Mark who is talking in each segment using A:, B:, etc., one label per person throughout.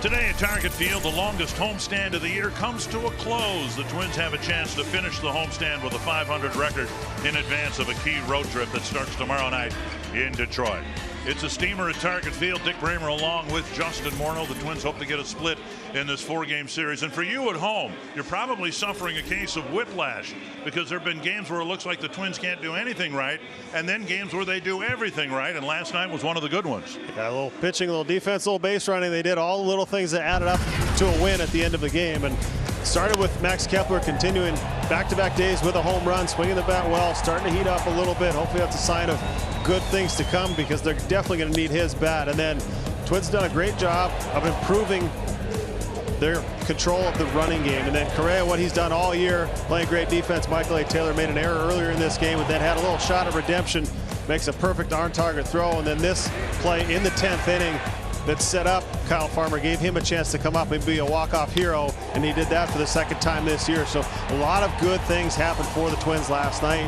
A: Today at Target Field, the longest homestand of the year comes to a close. The Twins have a chance to finish the homestand with a .500 record in advance of a key road trip that starts tomorrow night in Detroit. It's a steamer at Target Field. Dick Bremer along with Justin Morneau. The Twins hope to get a split in this four-game series. And for you at home, you're probably suffering a case of whiplash because there have been games where it looks like the Twins can't do anything right, and then games where they do everything right, and last night was one of the good ones.
B: Yeah, a little pitching, a little defense, a little base running. They did all the little things that added up to a win at the end of the game. And started with Max Kepler continuing back-to-back days with a home run, swinging the bat well, starting to heat up a little bit. Hopefully that's a sign of good things to come because they're definitely going to need his bat. And then Twins done a great job of improving their control of the running game. And then Correa, what he's done all year, playing great defense. Michael A. Taylor made an error earlier in this game, but then had a little shot of redemption, makes a perfect on-target throw. And then this play in the 10th inning that set up Kyle Farmer, gave him a chance to come up and be a walk-off hero, and he did that for the second time this year. So a lot of good things happened for the Twins last night.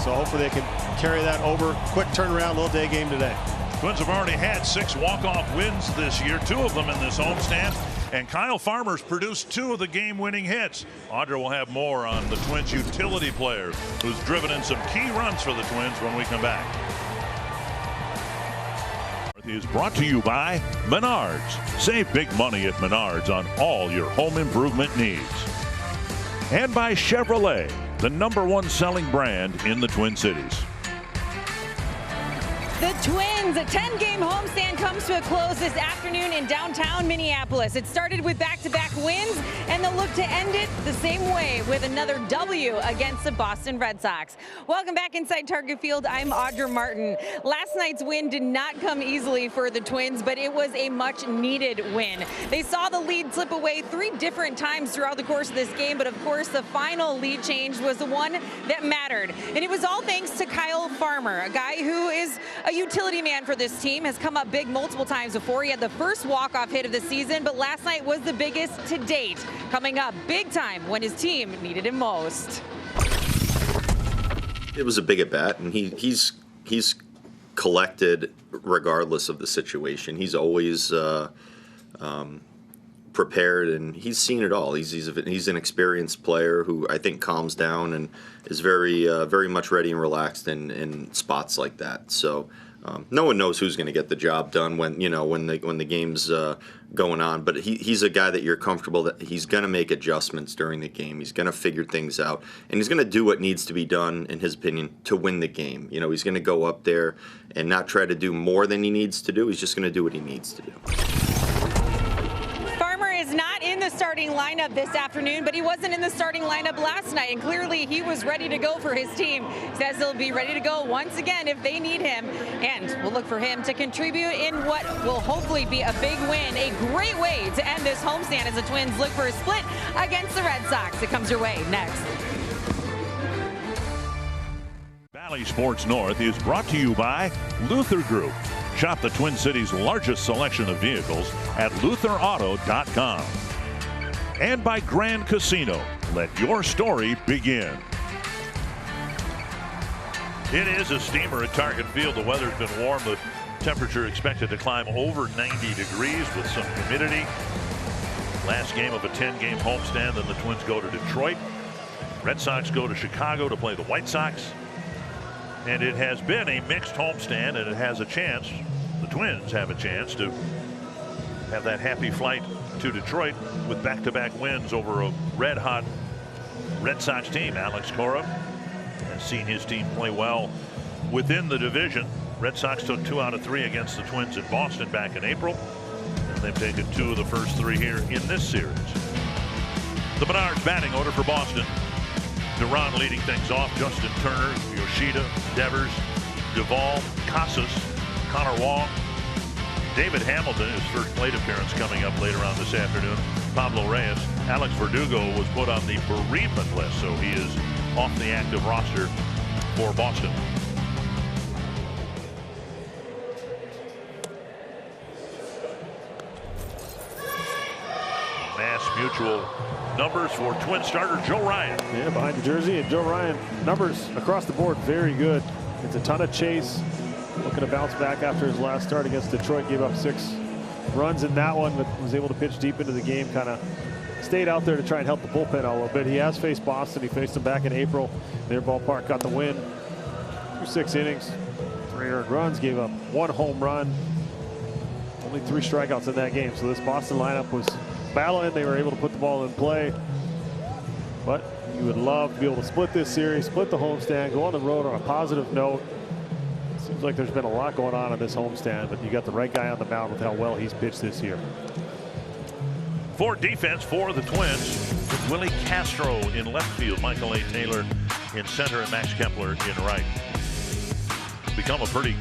B: So hopefully they can carry that over. Quick turnaround, little day game today.
A: Twins have already had 6 walk-off wins this year, 2 of them in this homestand, and Kyle Farmer's produced 2 of the game-winning hits. Audra will have more on the Twins utility player who's driven in some key runs for the Twins when we come back. Is brought to you by Menards. Save big money at Menards on all your home improvement needs. And by Chevrolet, the #1 selling brand in the Twin Cities.
C: The Twins, a 10-game homestand comes to a close this afternoon in downtown Minneapolis. It started with back-to-back wins, and they'll look to end it the same way with another W against the Boston Red Sox. Welcome back inside Target Field. I'm Audra Martin. Last night's win did not come easily for the Twins, but it was a much-needed win. They saw the lead slip away 3 different times throughout the course of this game, but of course the final lead change was the one that mattered. And it was all thanks to Kyle Farmer, a guy who is a utility man for this team, has come up big multiple times before. He had the first walk-off hit of the season, but last night was the biggest to date, coming up big time when his team needed him most.
D: It was a big at bat, and he's collected regardless of the situation. He's always prepared, and he's seen it all. He's an experienced player who I think calms down and is very much ready and relaxed in spots like that. So no one knows who's going to get the job done when the game's going on. But he's a guy that you're comfortable that he's going to make adjustments during the game. He's going to figure things out, and he's going to do what needs to be done, in his opinion, to win the game. He's going to go up there and not try to do more than he needs to do. He's just going to do what he needs to do.
C: Is not in the starting lineup this afternoon, but he wasn't in the starting lineup last night, and clearly he was ready to go for his team. Says he'll be ready to go once again if they need him, and we'll look for him to contribute in what will hopefully be a big win. A great way to end this homestand as the Twins look for a split against the Red Sox. It comes your way next.
A: Valley Sports North is brought to you by Luther Group. Shop the Twin Cities' largest selection of vehicles at LutherAuto.com. And by Grand Casino. Let your story begin. It is a steamer at Target Field. The weather's been warm. The temperature expected to climb over 90 degrees with some humidity. Last game of a 10-game homestand. Then the Twins go to Detroit. Red Sox go to Chicago to play the White Sox. And it has been a mixed homestand, and it has a chance, the Twins have a chance to have that happy flight to Detroit with back-to-back wins over a red-hot Red Sox team. Alex Cora has seen his team play well within the division. Red Sox took 2 out of 3 against the Twins in Boston back in April, and they've taken 2 of the first 3 here in this series. The Menards batting order for Boston. Duran leading things off. Justin Turner, Yoshida, Devers, Duvall, Casas, Connor Wong, David Hamilton, his first plate appearance coming up later on this afternoon. Pablo Reyes. Alex Verdugo was put on the bereavement list, so he is off the active roster for Boston. Mass Mutual numbers for Twin starter Joe Ryan.
B: Yeah, behind the jersey, and Joe Ryan, numbers across the board very good. It's a ton of chase. Looking to bounce back after his last start against Detroit. Gave up 6 runs in that one, but was able to pitch deep into the game. Kind of stayed out there to try and help the bullpen out a little bit. He has faced Boston. He faced them back in April. Their ballpark, got the win. Through 6 innings, 3 earned runs, gave up 1 home run. Only 3 strikeouts in that game. So this Boston lineup was battling. They were able to put the ball in play. But you would love to be able to split this series, split the homestand, go on the road on a positive note. Seems like there's been a lot going on in this homestand, but you got the right guy on the mound with how well he's pitched this year.
A: For defense for the Twins, with Willie Castro in left field, Michael A. Taylor in center, and Max Kepler in right. Become a pretty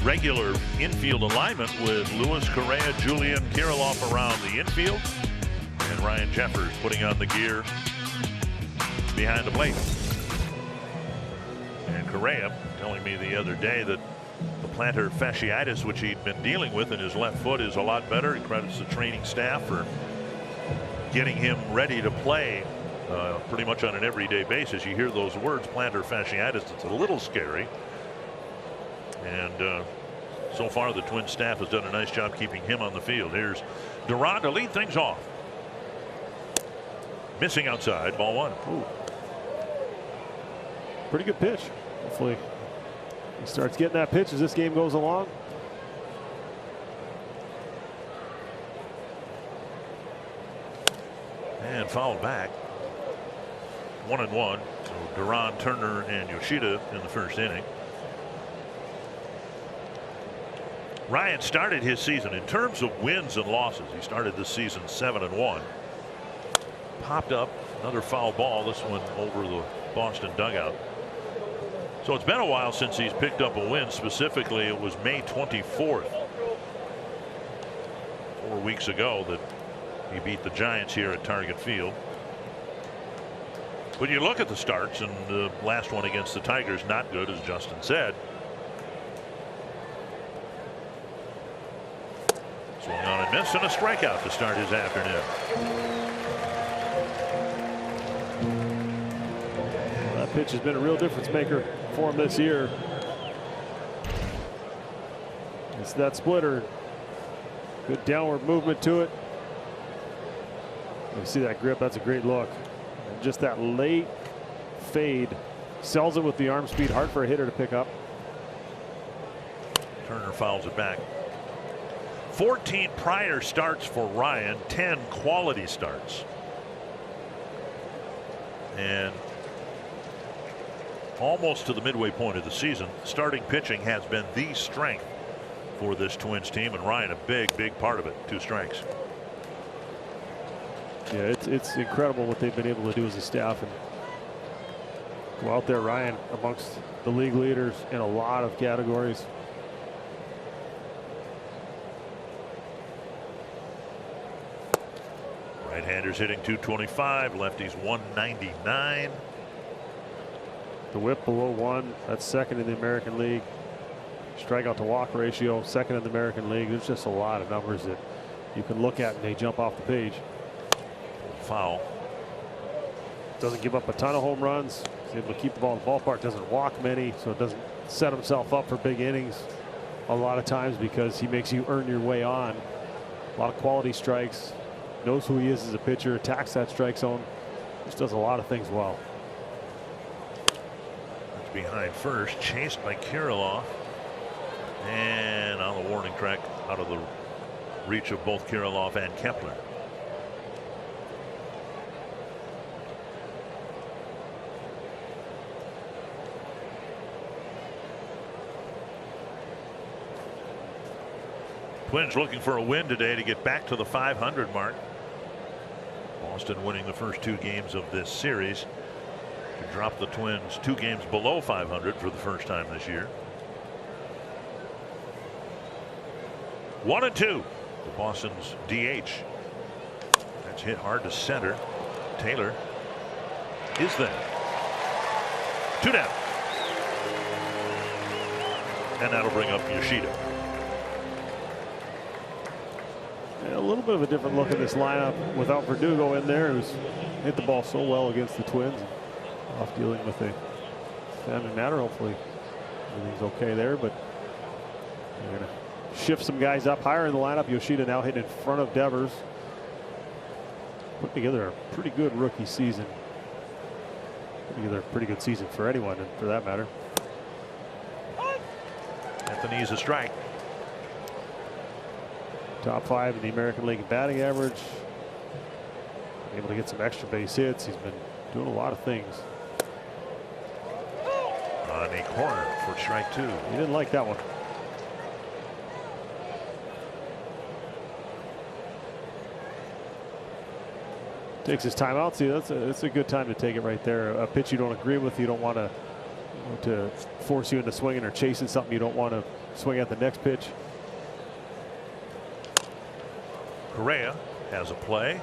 A: regular infield alignment with Luis Correa, Julian Kirilloff around the infield, and Ryan Jeffers putting on the gear behind the plate. And Correa telling me the other day that the plantar fasciitis, which he'd been dealing with in his left foot, is a lot better. He credits the training staff for getting him ready to play pretty much on an everyday basis. You hear those words, plantar fasciitis, it's a little scary. And so far the Twins staff has done a nice job keeping him on the field. Here's Duran to lead things off. Missing outside, ball 1.
B: Ooh. Pretty good pitch. Hopefully he starts getting that pitch as this game goes along.
A: And fouled back. 1-1. So Duran, Turner, and Yoshida in the first inning. Ryan started his season in terms of wins and losses. He started this season 7-1. Popped up another foul ball, this one over the Boston dugout. So it's been a while since he's picked up a win. Specifically, it was May 24th, 4 weeks ago, that he beat the Giants here at Target Field. When you look at the starts, and the last one against the Tigers, not good, as Justin said. Swung on and missed, and a strikeout to start his afternoon.
B: Well, that pitch has been a real difference maker for him this year. It's that splitter. Good downward movement to it. You see that grip, that's a great look. And just that late fade sells it with the arm speed, hard for a hitter to pick up.
A: Turner fouls it back. 14 prior starts for Ryan, 10 quality starts. And almost to the midway point of the season, starting pitching has been the strength for this Twins team, and Ryan a big part of it. 2 strikes.
B: Yeah, it's incredible what they've been able to do as a staff, and go out there, Ryan, amongst the league leaders in a lot of categories.
A: Right-handers hitting .225, lefties .199.
B: The whip below 1, that's second in the American League. Strikeout to walk ratio, second in the American League. There's just a lot of numbers that you can look at and they jump off the page.
A: Foul.
B: Doesn't give up a ton of home runs. He's able to keep the ball in the ballpark. Doesn't walk many, so it doesn't set himself up for big innings a lot of times because he makes you earn your way on. A lot of quality strikes. Knows who he is as a pitcher. Attacks that strike zone. Just does a lot of things well.
A: That's behind first, chased by Kirilloff, and on the warning track, out of the reach of both Kirilloff and Kepler. Twins looking for a win today to get back to the 500 mark. Boston winning the first 2 games of this series to drop the Twins 2 games below 500 for the first time this year. 1-2 to Boston's DH. That's hit hard to center. Taylor is there. 2 down. And that'll bring up Yoshida.
B: A little bit of a different look at this lineup without Verdugo in there, who's hit the ball so well against the Twins. Off dealing with a family matter. Hopefully everything's okay there, but they're going to shift some guys up higher in the lineup. Yoshida now hitting in front of Devers. Put together a pretty good rookie season. Put together a pretty good season for anyone, and for that matter.
A: Anthony's a strike.
B: Top 5 in the American League in batting average. Able to get some extra base hits. He's been doing a lot of things.
A: On a corner for strike 2.
B: He didn't like that one. Takes his time out. See, that's a good time to take it right there. A pitch you don't agree with, you don't want to force you into swinging or chasing something you don't want to swing at the next pitch.
A: Correa has a play.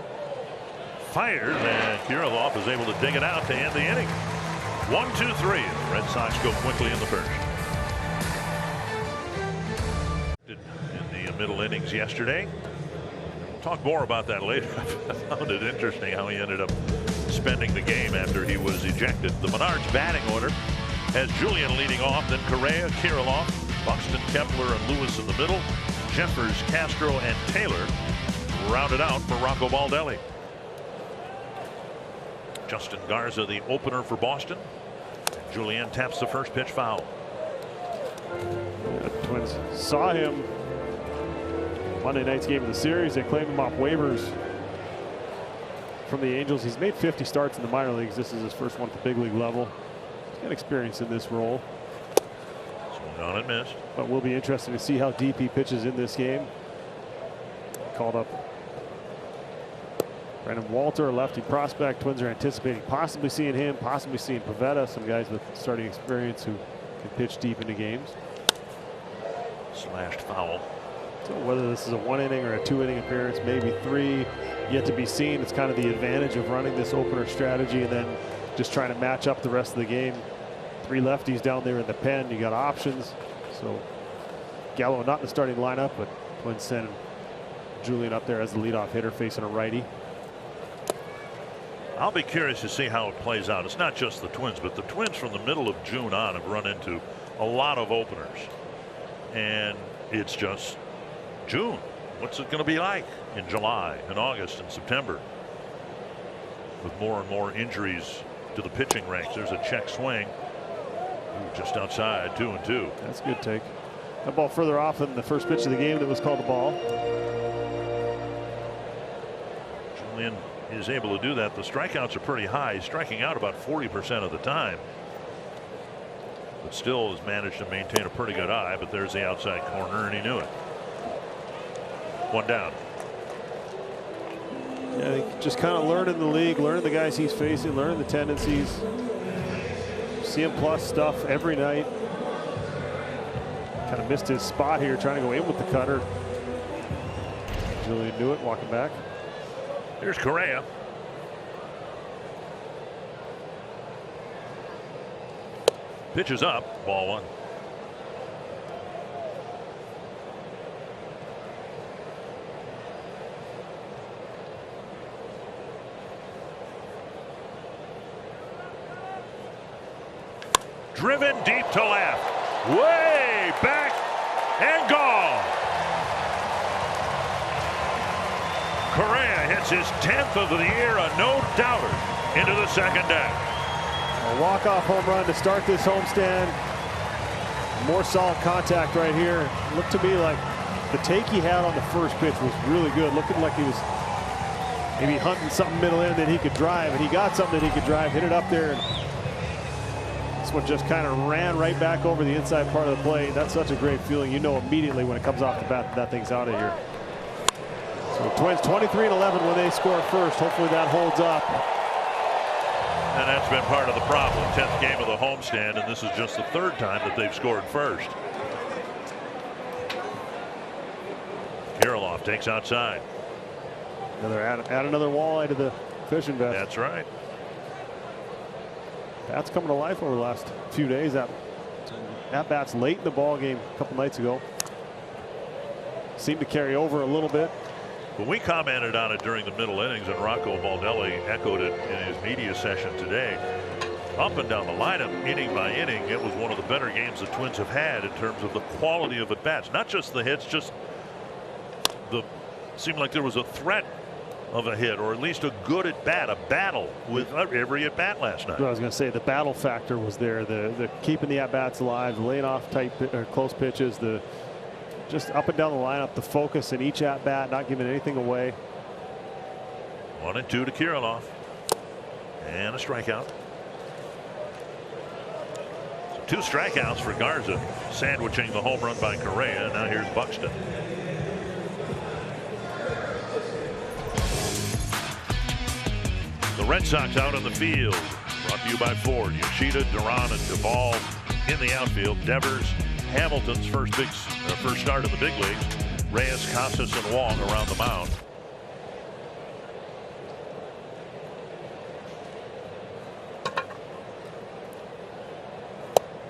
A: Fires, and Kirilloff is able to dig it out to end the inning. 1-2-3. The Red Sox go quickly in the first. In the middle innings yesterday. We'll talk more about that later. I found it interesting how he ended up spending the game after he was ejected. The Menards batting order has Julian leading off, then Correa, Kirilloff, Buxton, Kepler, and Lewis in the middle. Jeffers, Castro, and Taylor rounded out for Rocco Baldelli. Justin Garza, the opener for Boston. Julian taps the first pitch foul.
B: The Twins saw him Monday night's game of the series. They claimed him off waivers from the Angels. He's made 50 starts in the minor leagues. This is his first one at the big league level. He's got experience in this role.
A: Swung on and missed.
B: But we'll be interested to see how deep he pitches in this game. Called up Brandon Walter, a lefty prospect. Twins are anticipating possibly seeing him, possibly seeing Pivetta, some guys with starting experience who can pitch deep into games.
A: Slashed foul.
B: So whether this is a 1 inning or a 2 inning appearance, maybe 3, yet to be seen. It's kind of the advantage of running this opener strategy and then just trying to match up the rest of the game. 3 lefties down there in the pen. You got options. So Gallo not in the starting lineup, but Twins send Julian up there as the leadoff hitter facing a righty.
A: I'll be curious to see how it plays out. It's not just the Twins, but the Twins from the middle of June on have run into a lot of openers. And it's just June. What's it going to be like in July and August and September? With more and more injuries to the pitching ranks. There's a check swing. Ooh, just outside, 2-2.
B: That's a good take. That ball further off than the first pitch of the game that was called the ball.
A: Julian is able to do that. The strikeouts are pretty high. He's striking out about 40% of the time, but still has managed to maintain a pretty good eye. But there's the outside corner, and he knew it. 1 down.
B: Yeah, I think just kind of learning the league, learning the guys he's facing, learning the tendencies. CM Plus stuff every night. Kind of missed his spot here, trying to go in with the cutter. Julian knew it, walking back.
A: Here's Correa. Pitches up, ball 1. Driven deep to left, way back and gone. Correa hits his 10th of the year, a no-doubter into the second deck.
B: A walk-off home run to start this homestand. More solid contact right here. Looked to me like the take he had on the first pitch was really good. Looking like he was maybe hunting something middle in that he could drive, and he got something that he could drive, hit it up there, and this one just kind of ran right back over the inside part of the plate. That's such a great feeling. You know immediately when it comes off the bat that thing's out of here. So Twins 23-11 when they score first. Hopefully that holds up.
A: And that's been part of the problem. 10th game of the homestand, and this is just the 3rd time that they've scored first. Kirilloff takes outside.
B: Add another walleye to the fishing vest.
A: That's right.
B: That's coming to life over the last few days. At bats late in the ball game a couple nights ago seemed to carry over a little bit.
A: But we commented on it during the middle innings, and Rocco Baldelli echoed it in his media session today. up and down the lineup, inning by inning, it was one of the better games the Twins have had in terms of the quality of at bats. Not just the hits, just the seemed like there was a threat of a hit, or at least a good at bat, a battle with every at bat last night.
B: Well, I was going to say the battle factor was there. The keeping the at bats alive, laying off tight or close pitches, the just up and down the lineup, the focus in each at bat, not giving anything away.
A: 1-2 to Kirilloff, and a strikeout. So 2 strikeouts for Garza, sandwiching the home run by Correa. Now here's Buxton. The Red Sox out on the field. Brought to you by Ford. Yoshida, Duran, and Duvall in the outfield. Devers, Hamilton's first start of the big leagues. Reyes, Casas, and Wong around the mound.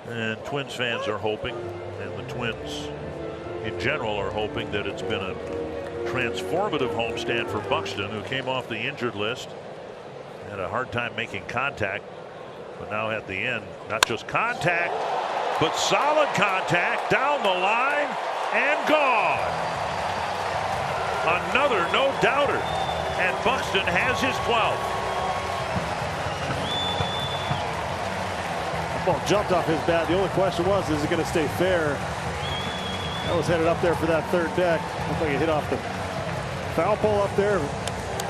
A: And Twins fans are hoping, and the Twins in general are hoping, that it's been a transformative homestand for Buxton, who came off the injured list. Had a hard time making contact, but now at the end, not just contact, but solid contact down the line and gone. Another no-doubter, and Buxton has his 12th.
B: The ball jumped off his bat. The only question was, is it going to stay fair? That was headed up there for that third deck. Looked like it hit off the foul pole up there.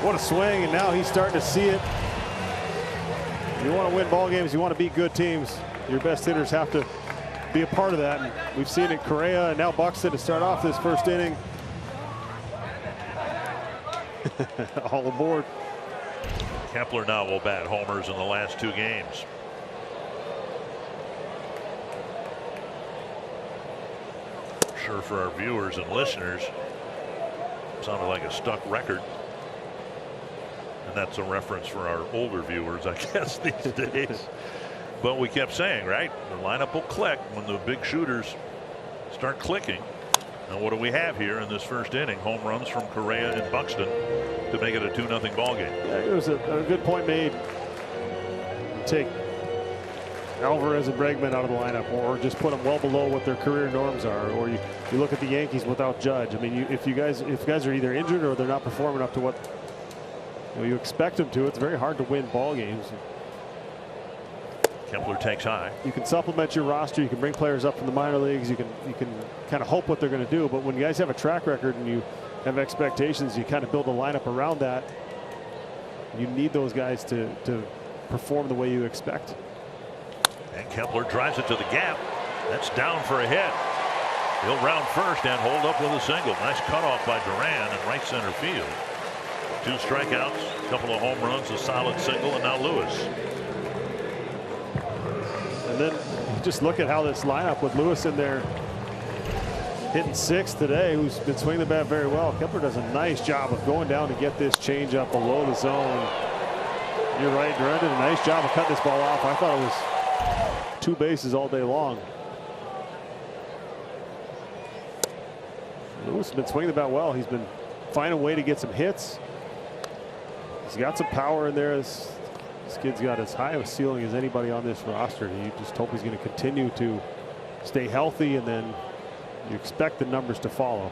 B: What a swing, and now he's starting to see it. You want to win ball games, you want to beat good teams. Your best hitters have to be a part of that. And we've seen it, Correa and now Buxton to start off this first inning. All aboard.
A: Kepler now will bat homers in the last 2 games. Sure, for our viewers and listeners, sounded like a stuck record. And that's a reference for our older viewers, I guess, these days. But we kept saying, right, the lineup will click when the big shooters start clicking. And what do we have here in this first inning? Home runs from Correa and Buxton to make it a 2-0 ball game.
B: Yeah, it was a good point made. Take Alvarez and Bregman out of the lineup, or just put them well below what their career norms are. Or you look at the Yankees without Judge. I mean, if guys are either injured or they're not performing up to what you expect them to, it's very hard to win ball games.
A: Kepler takes high.
B: You can supplement your roster. You can bring players up from the minor leagues. You can kind of hope what they're going to do. But when you guys have a track record and you have expectations, you kind of build a lineup around that. You need those guys to perform the way you expect.
A: And Kepler drives it to the gap. That's down for a hit. He'll round first and hold up with a single. Nice cutoff by Duran in right center field. 2 strikeouts, a couple of home runs, a solid single, and now Lewis.
B: And then just look at how this lineup with Lewis in there hitting 6th today, who's been swinging the bat very well. Kepler does a nice job of going down to get this change up below the zone. You're right, Duran did a nice job of cutting this ball off. I thought it was 2 bases all day long. Lewis has been swinging the bat well. He's been finding a way to get some hits. He's got some power in there. This kid's got as high of a ceiling as anybody on this roster. You just hope he's going to continue to stay healthy, and then you expect the numbers to follow.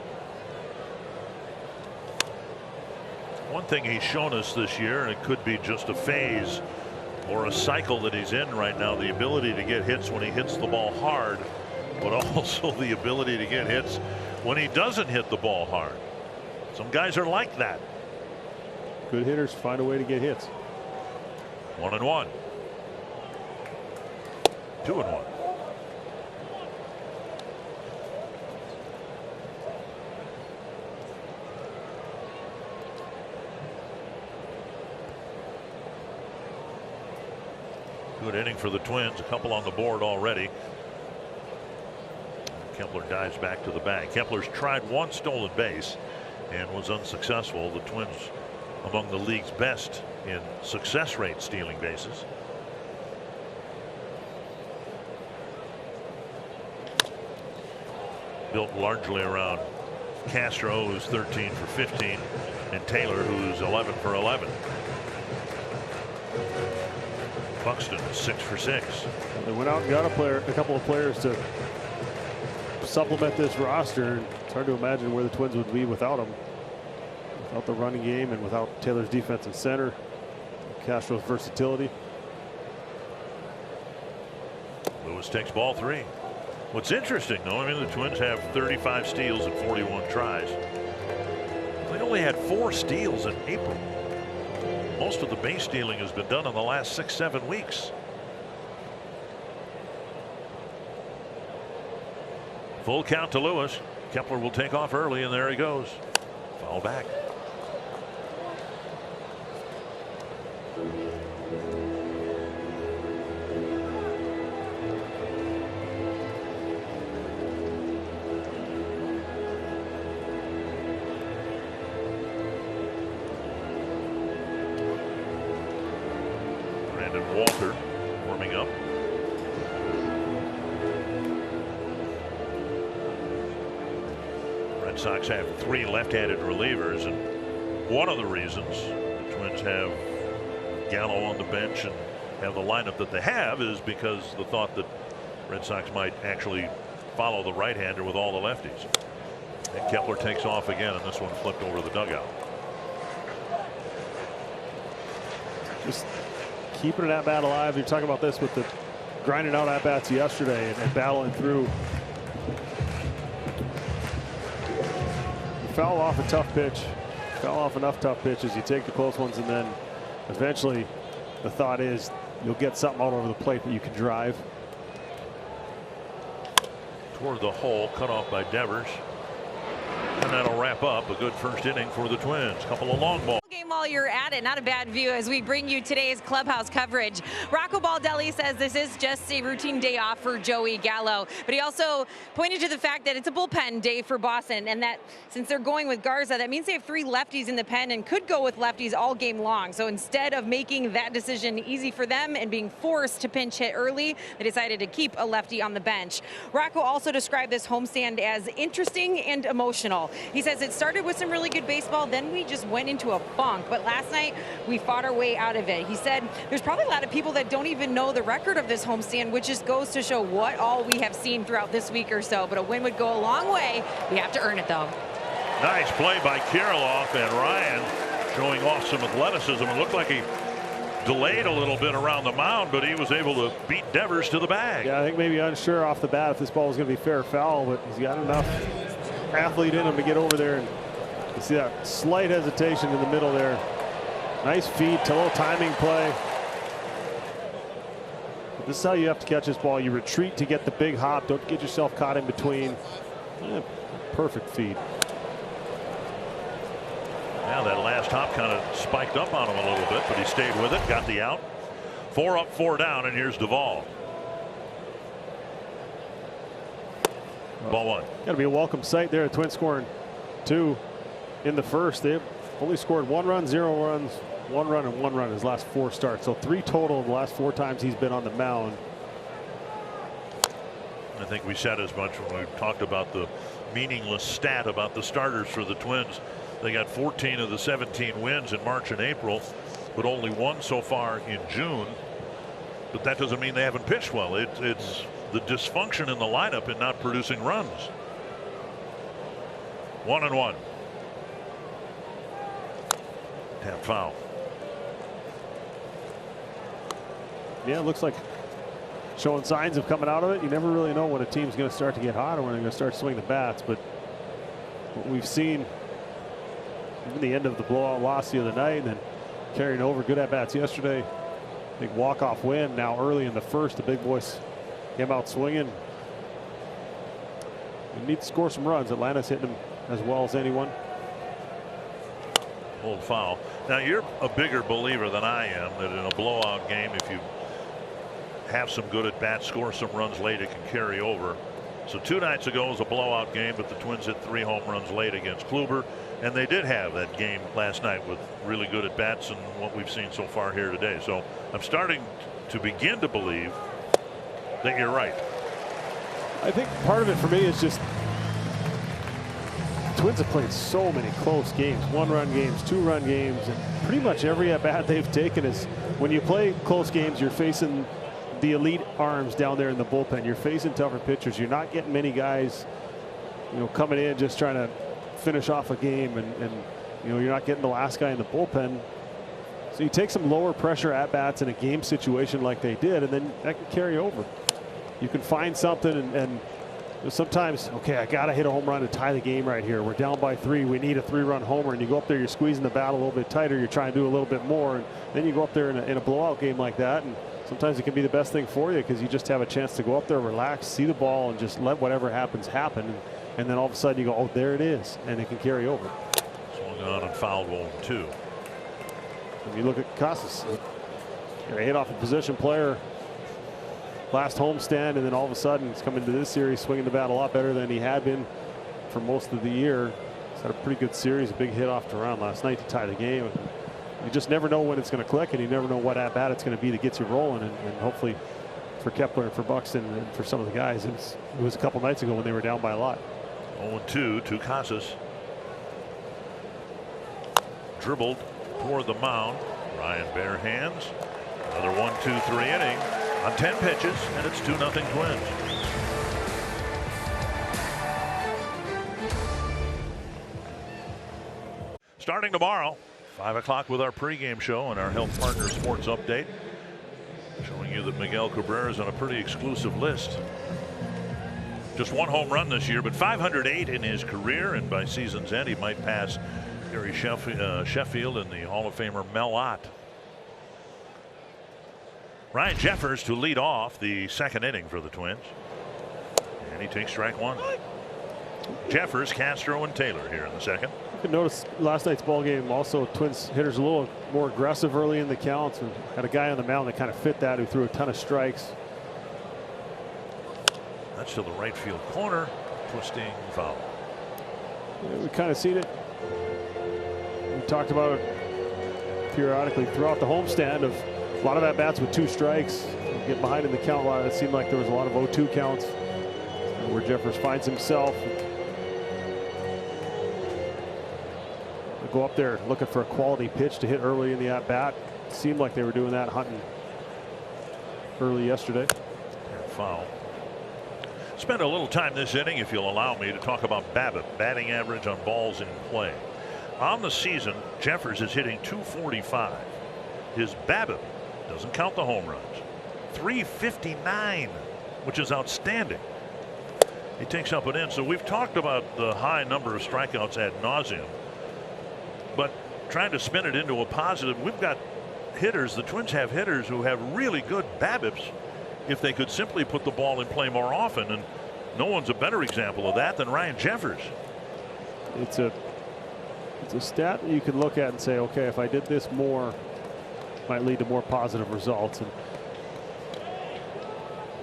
A: One thing he's shown us this year, and it could be just a phase or a cycle that he's in right now, the ability to get hits when he hits the ball hard, but also the ability to get hits when he doesn't hit the ball hard. Some guys are like that.
B: Good hitters find a way to get hits.
A: 1-1. 2-1. Good inning for the Twins. A couple on the board already. Kepler dives back to the bag. Kepler's tried 1 stolen base and was unsuccessful. The Twins among the league's best in success rate stealing bases. Built largely around Castro, who's 13 for 15, and Taylor, who's 11 for 11. Buxton is 6 for 6.
B: They went out and got a couple of players to supplement this roster. It's hard to imagine where the Twins would be without them. Without the running game and without Taylor's defensive center, Castro's versatility.
A: Lewis takes ball 3. What's interesting, though, I mean, the Twins have 35 steals and 41 tries. They only had 4 steals in April. Most of the base stealing has been done in the last 6-7 weeks. Full count to Lewis. Kepler will take off early, and there he goes. Foul back. Walter warming up. Red Sox have 3 left-handed relievers, and one of the reasons the Twins have Gallo on the bench and have the lineup that they have is because the thought that Red Sox might actually follow the right-hander with all the lefties. And Kepler takes off again, and this one flipped over the dugout.
B: Just keeping an at-bat alive. You're talking about this with the grinding out at-bats yesterday and battling through. You foul off a tough pitch, foul off enough tough pitches, you take the close ones, and then eventually the thought is you'll get something out over the plate that you can drive.
A: Toward the hole, cut off by Devers. And that'll wrap up a good first inning for the Twins. Couple of long balls.
C: While you're at it, not a bad view as we bring you today's clubhouse coverage. Rocco Baldelli says this is just a routine day off for Joey Gallo, but he also pointed to the fact that it's a bullpen day for Boston, and that since they're going with Garza, that means they have 3 lefties in the pen and could go with lefties all game long. So instead of making that decision easy for them and being forced to pinch hit early, they decided to keep a lefty on the bench. Rocco also described this homestand as interesting and emotional. He says it started with some really good baseball, then we just went into a funk, but last night we fought our way out of it. He said there's probably a lot of people that don't even know the record of this homestand, which just goes to show what all we have seen throughout this week or so. But a win would go a long way. We have to earn it, though.
A: Nice play by Kirilloff, and Ryan showing off some athleticism. It looked like he delayed a little bit around the mound, but he was able to beat Devers to the bag.
B: Yeah, I think maybe unsure off the bat if this ball was going to be fair or foul, but he's got enough athlete in him to get over there, and you see that slight hesitation in the middle there. Nice feed, a little timing play. But this is how you have to catch this ball. You retreat to get the big hop. Don't get yourself caught in between. Yeah, perfect feed.
A: Now that last hop kind of spiked up on him a little bit, but he stayed with it, got the out. 4 up, 4 down, and here's Duvall. Ball 1.
B: Got to be a welcome sight there. Twins scoring 2 in the first. They've only scored 1 run, 0 runs, 1 run, and 1 run in his last 4 starts. So 3 total in the last 4 times he's been on the mound.
A: I think we said as much when we talked about the meaningless stat about the starters for the Twins. They got 14 of the 17 wins in March and April, but only 1 so far in June. But that doesn't mean they haven't pitched well. It's the dysfunction in the lineup and not producing runs. 1-1. Tap foul.
B: Yeah, it looks like showing signs of coming out of it. You never really know when a team's going to start to get hot or when they're going to start swinging the bats. But what we've seen, even the end of the blowout loss the other night, and then carrying over good at bats yesterday. Big walk-off win. Now early in the first, the big boys came out swinging. We need to score some runs. Atlanta's hitting them as well as anyone.
A: Old foul. Now you're a bigger believer than I am that in a blowout game, if you have some good at bats, score some runs late, it can carry over. So 2 nights ago was a blowout game, but the Twins hit 3 home runs late against Kluber, and they did have that game last night with really good at bats and what we've seen so far here today. So I'm starting to begin to believe that you're right.
B: I think part of it for me is just Twins have played so many close games, 1-run games, 2-run games, and pretty much every at bat they've taken is when you play close games, you're facing the elite arms down there in the bullpen. You're facing tougher pitchers. You're not getting many guys, coming in just trying to finish off a game, and you're not getting the last guy in the bullpen. So you take some lower pressure at bats in a game situation like they did, and then that can carry over. You can find something, and sometimes, okay, I got to hit a home run to tie the game right here. We're down by 3. We need a 3-run homer. And you go up there, you're squeezing the bat a little bit tighter. You're trying to do a little bit more. And then you go up there in a blowout game like that. And sometimes it can be the best thing for you because you just have a chance to go up there, relax, see the ball, and just let whatever happens happen. And then all of a sudden you go, oh, there it is. And it can carry over.
A: Swung on and fouled 1-2.
B: When you look at Casas, a hit off a position player last homestand, and then all of a sudden he's coming to this series swinging the bat a lot better than he had been for most of the year. He's had a pretty good series, a big hit off Duran last night to tie the game. You just never know when it's going to click, and you never know what at bat it's going to be that gets you rolling. And hopefully for Kepler and for Buxton and for some of the guys, it was a couple nights ago when they were down by a lot.
A: 0-2 to Casas. Dribbled toward the mound. Ryan bare hands. Another 1-2-3 inning on 10 pitches, and it's 2-0 Twins. Starting tomorrow, 5 o'clock with our pregame show and our Health Partner Sports Update, showing you that Miguel Cabrera is on a pretty exclusive list. Just 1 home run this year, but 508 in his career, and by season's end he might pass Gary Sheffield and the Hall of Famer Mel Ott. Ryan Jeffers to lead off the second inning for the Twins, and he takes strike 1. Jeffers, Castro, and Taylor here in the second.
B: You can notice last night's ball game also Twins hitters a little more aggressive early in the counts, and had a guy on the mound that kind of fit that, who threw a ton of strikes.
A: That's to the right field corner, twisting foul.
B: Yeah, we kind of seen it. We talked about it periodically throughout the homestand of a lot of at bats with 2 strikes. Get behind in the count a lot. It seemed like there was a lot of 0-2 counts where Jeffers finds himself. Go up there looking for a quality pitch to hit early in the at bat. Seemed like they were doing that, hunting early yesterday.
A: Foul. Spend a little time this inning, if you'll allow me, to talk about BABIP, batting average on balls in play. On the season, Jeffers is hitting .245. His BABIP doesn't count the home runs. .359, which is outstanding. He takes up an in. So we've talked about the high number of strikeouts ad nauseum, but trying to spin it into a positive, we've got hitters, the Twins have hitters who have really good BABIPs if they could simply put the ball in play more often, and no one's a better example of that than Ryan Jeffers.
B: It's a stat that you can look at and say, okay, if I did this more, it might lead to more positive results. And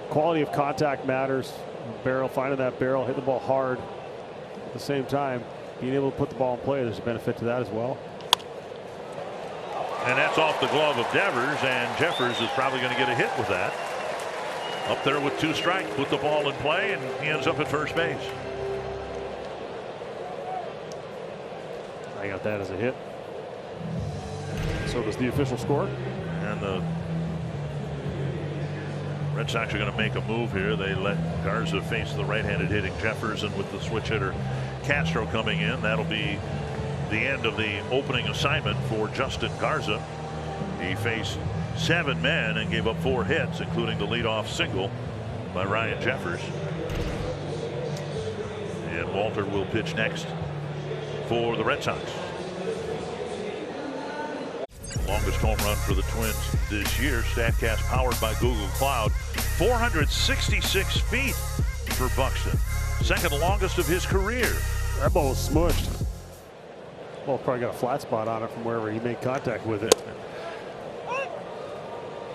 B: quality of contact matters. Barrel, finding that barrel, hitting the ball hard. At the same time, being able to put the ball in play, there's a benefit to that as well.
A: And that's off the glove of Devers, and Jeffers is probably going to get a hit with that. Up there with 2 strikes, put the ball in play, and he ends up at first base.
B: I got that as a hit. So does the official score.
A: And the Red Sox are going to make a move here. They let Garza face the right-handed hitting Jeffers, and with the switch hitter Castro coming in, that'll be the end of the opening assignment for Justin Garza. He faced 7 men and gave up 4 hits, including the leadoff single by Ryan Jeffers. And Walter will pitch next for the Red Sox. Longest home run for the Twins this year. Statcast powered by Google Cloud. 466 feet for Buxton. Second longest of his career.
B: That ball was smushed. Ball probably got a flat spot on it from wherever he made contact with it.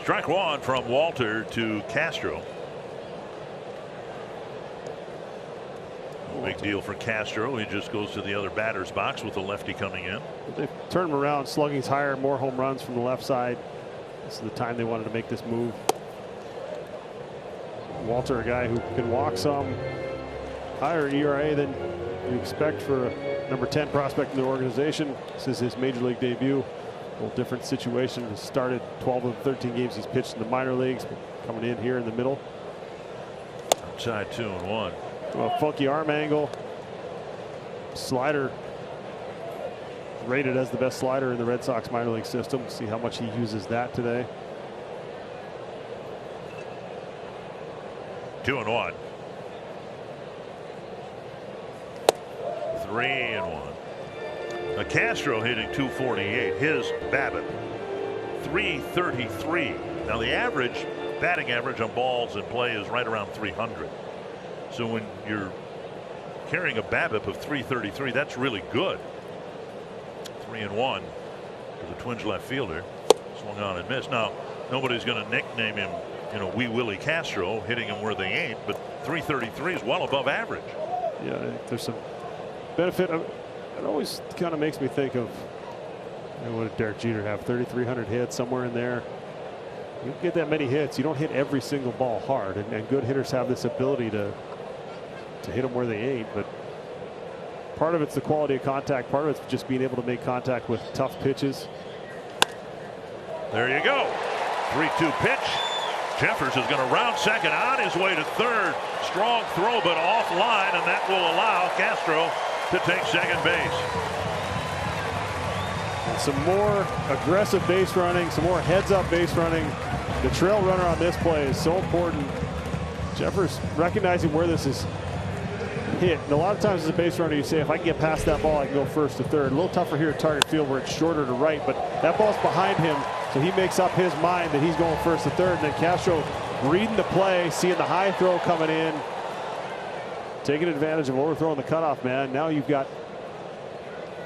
A: Strike 1 from Walter to Castro. Big deal for Castro. He just goes to the other batter's box with the lefty coming in.
B: They've turned him around. Slugging's higher, more home runs from the left side. This is the time they wanted to make this move. Walter, a guy who can walk some, higher ERA than you expect for a number 10 prospect in the organization. This is his major league debut. A little different situation. He started 12 of the 13 games he's pitched in the minor leagues, coming in here in the middle.
A: Outside 2-1.
B: A funky arm angle. Slider rated as the best slider in the Red Sox minor league system. See how much he uses that today.
A: 2-1. 3-1. Now Castro hitting .248. His BABIP .333. Now the average batting average on balls in play is right around 300. So when you're carrying a BABIP of .333, that's really good. 3-1 to the Twins left fielder. Swung on and missed. Now nobody's going to nickname him, you know, Wee Willie Castro, hitting him where they ain't, but .333 is well above average.
B: Yeah, I think there's some benefit. It always kind of makes me think of, you know, what did Derek Jeter have? 3,300 hits, somewhere in there. You don't get that many hits. You don't hit every single ball hard, and good hitters have this ability to hit them where they ain't. But part of it's the quality of contact. Part of it's just being able to make contact with tough pitches.
A: There you go. 3-2 pitch. Jeffers is going to round second, on his way to third. Strong throw, but offline, and that will allow Castro to take second base.
B: And some more aggressive base running, some more heads-up base running. The trail runner on this play is so important. Jeffers recognizing where this is hit. And a lot of times as a base runner, you say, if I can get past that ball, I can go first to third. A little tougher here at target field where it's shorter to right, but that ball's behind him, so he makes up his mind that he's going first to third. And then Castro reading the play, seeing the high throw coming in, taking advantage of overthrowing the cutoff man. Now you've got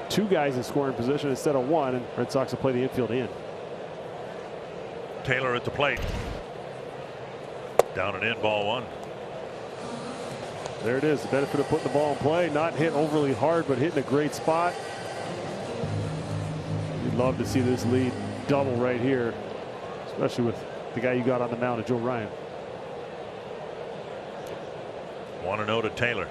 B: two guys in scoring position instead of one, and Red Sox will play the infield in.
A: Taylor at the plate. Down and in, ball one.
B: There it is, the benefit of putting the ball in play. Not hit overly hard, but hitting a great spot. You'd love to see this lead double right here, especially with the guy you got on the mound, Joe Ryan.
A: 1-0 to Taylor.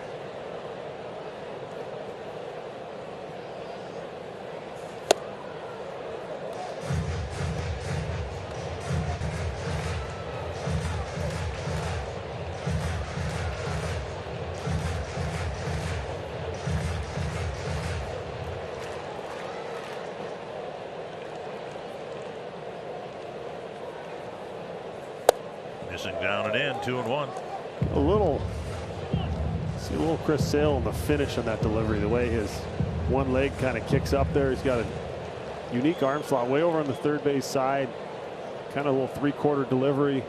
A: Missing down and in, 2-1.
B: A little Chris Sale in the finish on that delivery, the way his one leg kind of kicks up there. He's got a unique arm slot way over on the third base side, kind of a little three-quarter delivery.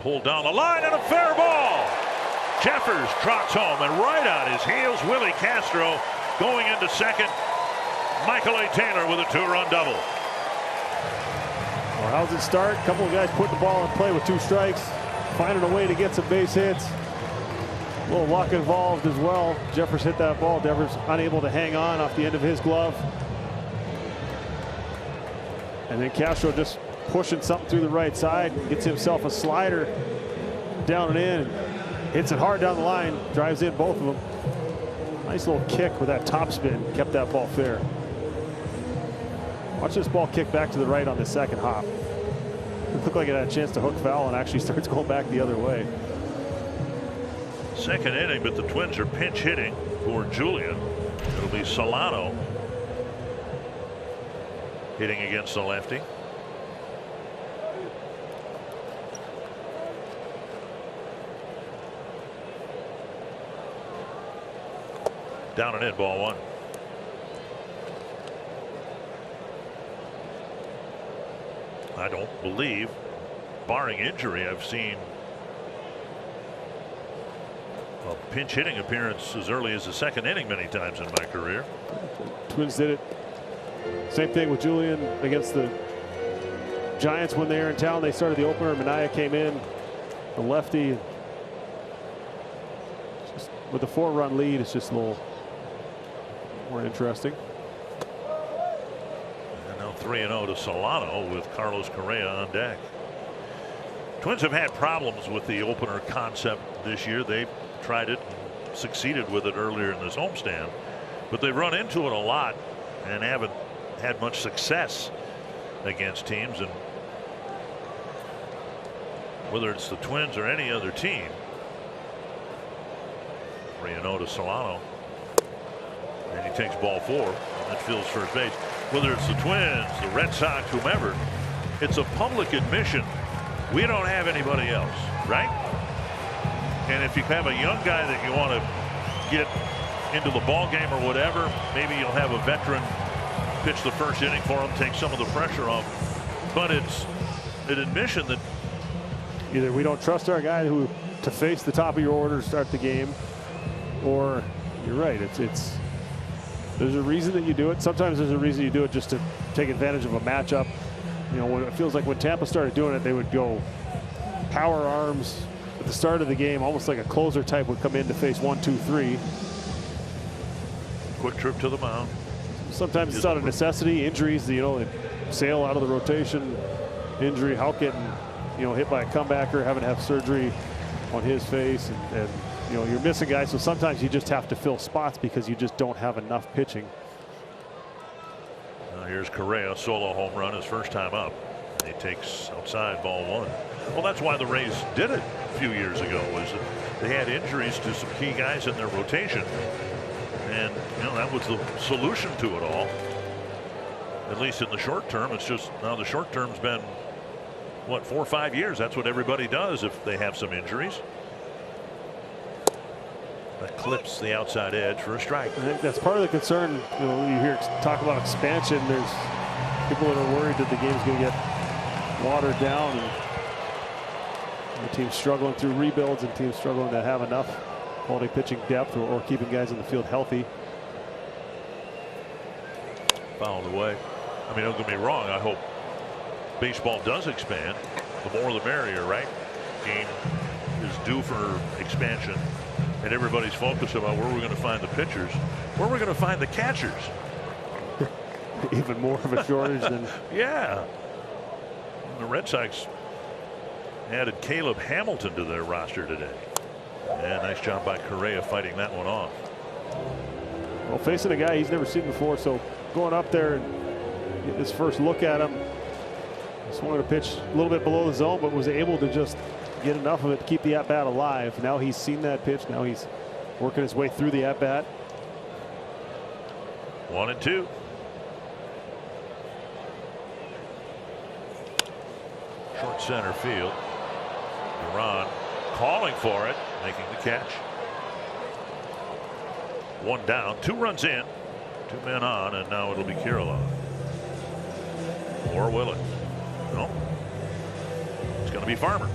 A: Pulled down the line and a fair ball. Jeffers trots home, and right on his heels, Willie Castro going into second. Michael A. Taylor with a two-run double.
B: Well, how's it start? A couple of guys putting the ball in play with two strikes, finding a way to get some base hits. A little luck involved as well. Jeffers hit that ball. Devers unable to hang on off the end of his glove. And then Castro just pushing something through the right side, gets himself a slider down and in, hits it hard down the line, drives in both of them. Nice little kick with that topspin, kept that ball fair. Watch this ball kick back to the right on the second hop. It looked like it had a chance to hook foul and actually starts going back the other way.
A: Second inning, but the Twins are pinch hitting for Julian. It'll be Solano hitting against the lefty. Down and in, ball one. I don't believe, barring injury, I've seen a pinch hitting appearance as early as the second inning many times in my career.
B: Twins did it. Same thing with Julian against the Giants when they were in town. They started the opener. Minaya came in, the lefty. Just with a 4-run lead, it's just a little more interesting.
A: And now 3-0 to Solano with Carlos Correa on deck. Twins have had problems with the opener concept this year. They've tried it and succeeded with it earlier in this homestand, but they run into it a lot and haven't had much success against teams. And whether it's the Twins or any other team, Reyno to Solano, and he takes ball 4 and fills first base. Whether it's the Twins, the Red Sox, whomever, it's a public admission. We don't have anybody else, right? And if you have a young guy that you want to get into the ball game or whatever, maybe you'll have a veteran pitch the first inning for him, take some of the pressure off. But it's an admission that
B: either we don't trust our guy to face the top of your order to start the game, or you're right. It's there's a reason that you do it. Sometimes there's a reason you do it just to take advantage of a matchup. You know, when it feels like when Tampa started doing it, they would go power arms at the start of the game, almost like a closer type would come in to face 1, 2, 3.
A: quick trip to the mound.
B: Sometimes it's out of necessity, injuries, you know, they sail out of the rotation, injury, Houck getting, you know, hit by a comebacker, having to have surgery on his face, and you know, you're missing guys, so sometimes you just have to fill spots because you just don't have enough pitching.
A: Now here's Correa, solo home run, his first time up. He takes outside, ball 1. Well, that's why the Rays did it a few years ago, was that they had injuries to some key guys in their rotation, and you know, that was the solution to it all. At least in the short term. It's just now the short term's been what, 4 or 5 years. That's what everybody does if they have some injuries. That clips the outside edge for a strike.
B: I think that's part of the concern. You know, you hear talk about expansion. There's people that are worried that the game's going to get watered down, and the team's struggling through rebuilds, and teams struggling to have enough quality pitching depth or keeping guys in the field healthy.
A: Fouled away. I mean, don't get me wrong. I hope baseball does expand. The more the merrier, right? Game is due for expansion, and everybody's focused about where we're going to find the pitchers, where we're going to find the catchers.
B: Even more of a shortage than.
A: Yeah. The Red Sox added Caleb Hamilton to their roster today. And nice job by Correa fighting that one off.
B: Well, facing a guy he's never seen before, so going up there and get his first look at him. Just wanted to pitch a little bit below the zone, but was able to just get enough of it to keep the at-bat alive. Now he's seen that pitch. Now he's working his way through the at-bat.
A: 1-2. Short center field. Duran calling for it, making the catch. 1 down, 2 runs in, 2 men on, and now it'll be Kirilloff. Or will it? No. It's going to be Farmer.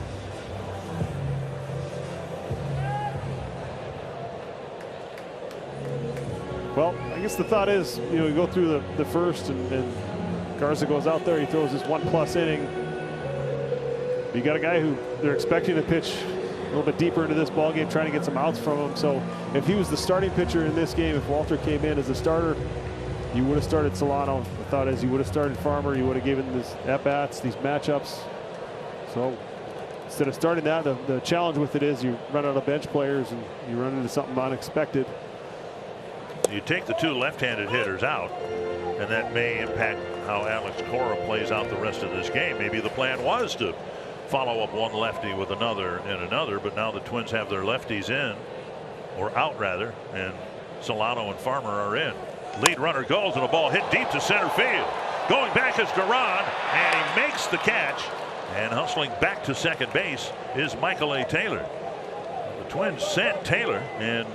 B: Well, I guess the thought is, you know, you go through the first, and Garza goes out there, he throws his 1+ inning. You got a guy who they're expecting to pitch a little bit deeper into this ball game, trying to get some outs from him. So if he was the starting pitcher in this game, if Walter came in as a starter, you would have started Solano. The thought is you would have started Farmer. You would have given this at-bats, these matchups. So instead of starting that, the challenge with it is you run out of bench players and you run into something unexpected.
A: You take the 2 left-handed hitters out, and that may impact how Alex Cora plays out the rest of this game. Maybe the plan was to follow up one lefty with another and another, but now the Twins have their lefties in, or out rather, and Solano and Farmer are in. Lead runner goes, and a ball hit deep to center field. Going back is Duran, and he makes the catch, and hustling back to second base is Michael A. Taylor. The Twins sent Taylor, and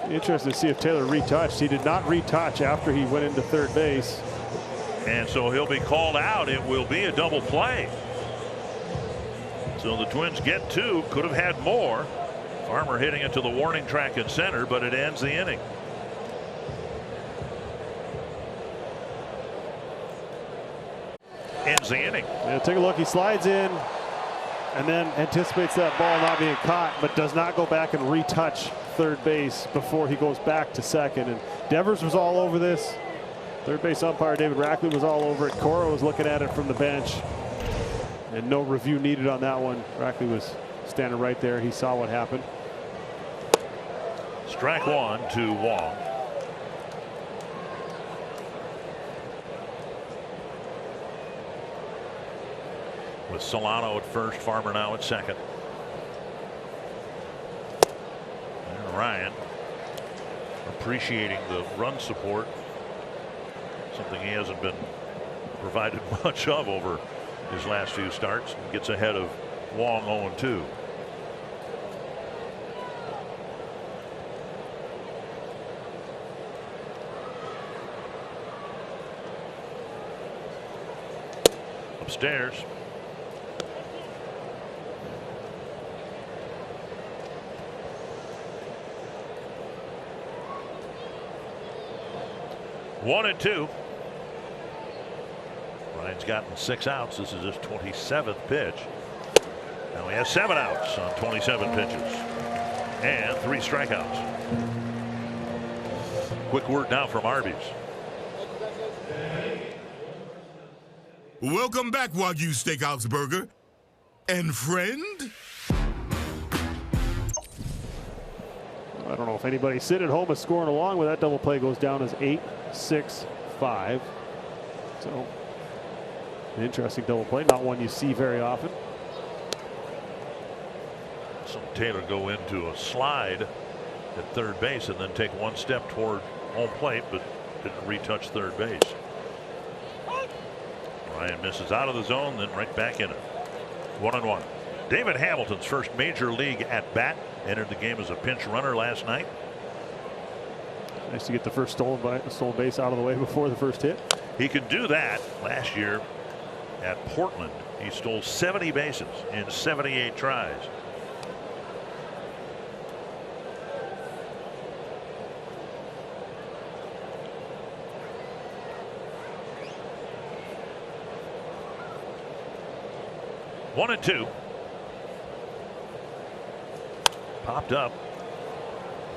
B: Interesting to see if Taylor retouched. He did not retouch after he went into third base.
A: And so he'll be called out. It will be a double play. So the Twins get 2, could have had more. Farmer hitting it to the warning track in center, but it ends the inning. Ends the inning.
B: Yeah, take a look. He slides in and then anticipates that ball not being caught, but does not go back and retouch third base before he goes back to second. And Devers was all over this. Third base umpire David Rackley was all over it. Cora was looking at it from the bench. And no review needed on that one. Rackley was standing right there. He saw what happened.
A: Strike one to Wong. With Solano at first, Farmer now at second. And Ryan appreciating the run support, something he hasn't been provided much of over his last few starts. Gets ahead of Wong 0-2. Upstairs. One and two. Ryan's gotten 6 outs. This is his 27th pitch. Now he has 7 outs on 27 pitches and 3 strikeouts. Quick word now from Arby's.
E: Welcome back, Wagyu Steakhouse Burger. And friend?
B: I don't know if anybody sitting at home is scoring along with that. Double play goes down as 8-6-5. So an interesting double play, not one you see very often.
A: So Taylor go into a slide at third base and then take 1 step toward home plate, but didn't retouch third base. Ryan misses out of the zone, then right back in it. 1-1. David Hamilton's first major league at bat. Entered the game as a pinch runner last night.
B: Nice to get the first stolen base out of the way before the first hit.
A: He could do that. Last year at Portland, he stole 70 bases in 78 tries. One and two. Popped up.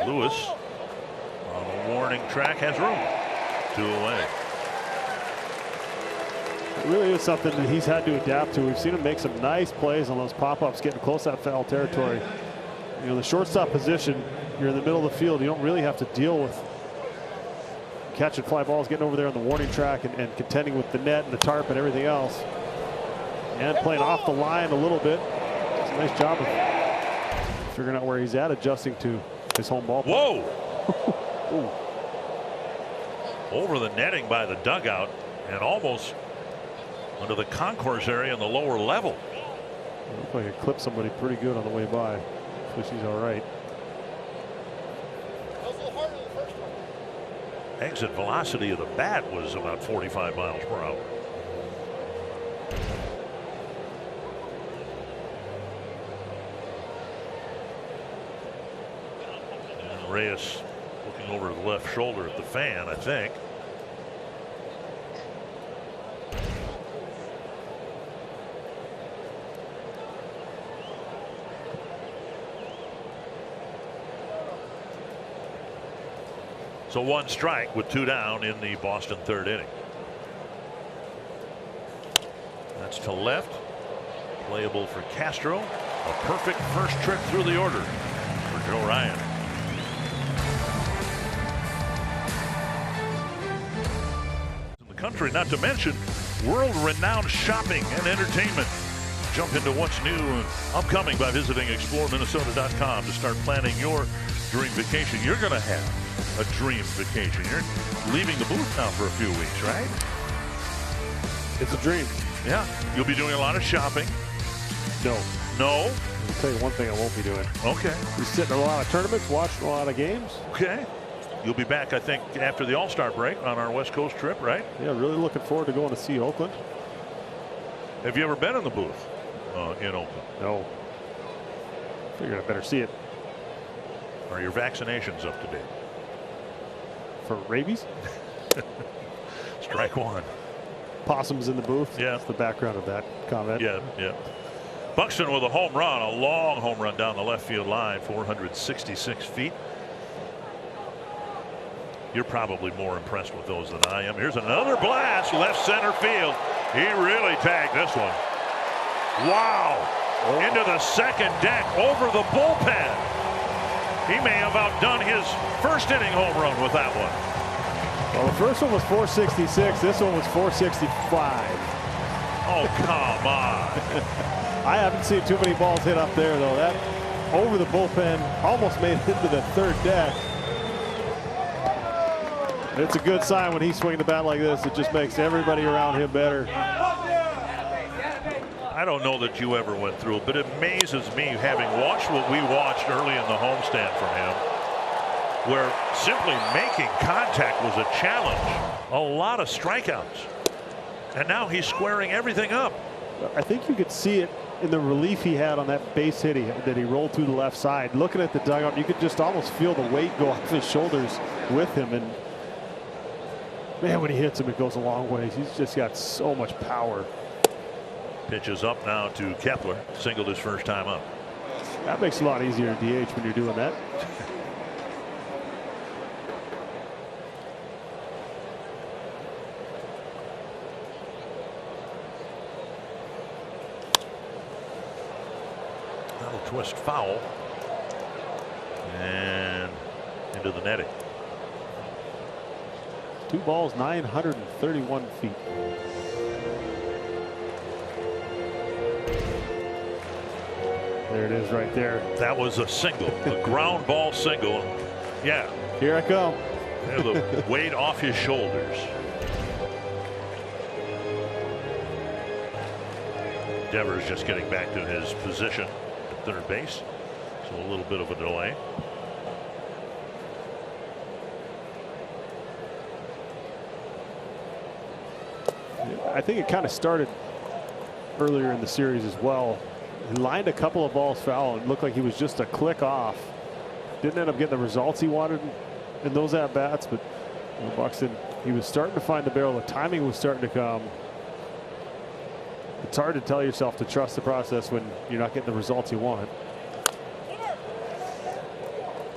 A: Lewis on a warning track has room. 2 away.
B: It really is something that he's had to adapt to. We've seen him make some nice plays on those pop-ups, getting close to that foul territory. You know, the shortstop position, you're in the middle of the field. You don't really have to deal with catching fly balls, getting over there on the warning track and contending with the net and the tarp and everything else. And playing off the line a little bit. Does a nice job of figuring out where he's at, adjusting to his home ball.
A: Whoa! Over the netting by the dugout and almost under the concourse area in the lower level.
B: It looked like it clipped somebody pretty good on the way by. Hopefully she's all right.
A: Exit velocity of the bat was about 45 miles per hour. Reyes looking over the left shoulder at the fan, I think. So 1 strike with 2 down in the Boston 3rd inning. That's to left. Playable for Castro. A perfect first trip through the order for Joe Ryan. Country, not to mention world-renowned shopping and entertainment. Jump into what's new and upcoming by visiting exploreminnesota.com to start planning your dream vacation. You're going to have a dream vacation. You're leaving the booth now for a few weeks, right?
B: It's a dream.
A: Yeah. You'll be doing a lot of shopping.
B: No.
A: No?
B: I'll tell you one thing I won't be doing.
A: Okay.
B: We're sitting in a lot of tournaments, watching a lot of games.
A: Okay. You'll be back, I think, after the All-Star break on our West Coast trip, right?
B: Yeah, really looking forward to going to see Oakland.
A: Have you ever been in the booth in Oakland?
B: No. Figured I better see it.
A: Are your vaccinations up to date?
B: For rabies?
A: Strike 1.
B: Possums in the booth.
A: Yeah.
B: That's the background of that comment.
A: Yeah, yeah. Buxton with a home run, a long home run down the left field line, 466 feet. You're probably more impressed with those than I am. Here's another blast, left center field. He really tagged this one. Wow. Into the second deck over the bullpen. He may have outdone his first inning home run with that one.
B: Well, the first one was 466. This one was 465.
A: Oh, come on.
B: I haven't seen too many balls hit up there, though. That over the bullpen almost made it into the third deck. It's a good sign when he's swinging the bat like this. It just makes everybody around him better.
A: I don't know that you ever went through it, but it amazes me, having watched what we watched early in the homestand from him, where simply making contact was a challenge. A lot of strikeouts. And now he's squaring everything up.
B: I think you could see it in the relief he had on that base hit that he rolled through the left side. Looking at the dugout, you could just almost feel the weight go off his shoulders with him. And man, when he hits him, it goes a long ways. He's just got so much power.
A: Pitches up now to Kepler. Singled his first time up.
B: That makes it a lot easier in DH when you're doing that.
A: That'll twist foul. And into the netting.
B: 2 balls, 931 feet. There it is right there.
A: That was a single, a ground ball single. Yeah.
B: Here I come.
A: The weight off his shoulders. Devers just getting back to his position at third base. So a little bit of a delay.
B: I think it kind of started earlier in the series as well. He lined a couple of balls foul and looked like he was just a click off. Didn't end up getting the results he wanted in those at bats, but Buxton, he was starting to find the barrel. The timing was starting to come. It's hard to tell yourself to trust the process when you're not getting the results you want.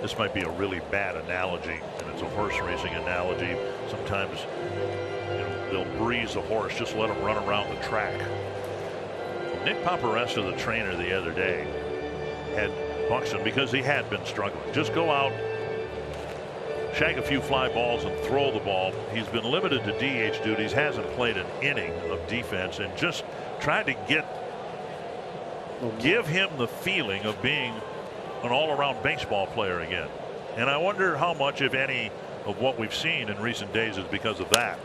A: This might be a really bad analogy, and it's a horse racing analogy. Sometimes they'll breeze a horse, just let him run around the track. Nick Paparesta, the trainer, the other day had Buxton, because he had been struggling, just go out, shag a few fly balls and throw the ball. He's been limited to DH duties, hasn't played an inning of defense, and just tried to give him the feeling of being an all-around baseball player again. And I wonder how much, if any, of what we've seen in recent days is because of that.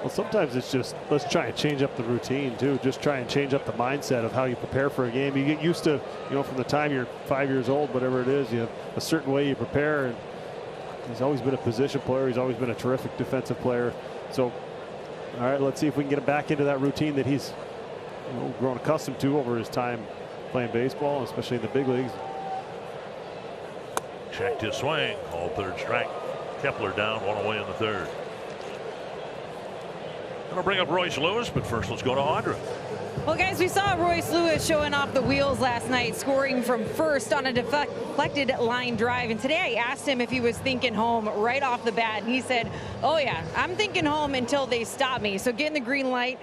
B: Well, sometimes it's just, let's try and change up the routine too. Just try and change up the mindset of how you prepare for a game. You get used to, from the time you're 5 years old, whatever it is, you have a certain way you prepare. And he's always been a position player. He's always been a terrific defensive player. So, all right, let's see if we can get him back into that routine that he's grown accustomed to over his time playing baseball, especially in the big leagues.
A: Checked his swing, called third strike. Kepler down, one away in the third. Gonna bring up Royce Lewis, but first let's go to Audra.
C: Well, guys, we saw Royce Lewis showing off the wheels last night, scoring from first on a deflected line drive. And today I asked him if he was thinking home right off the bat, and he said, oh yeah, I'm thinking home until they stop me. So getting the green light,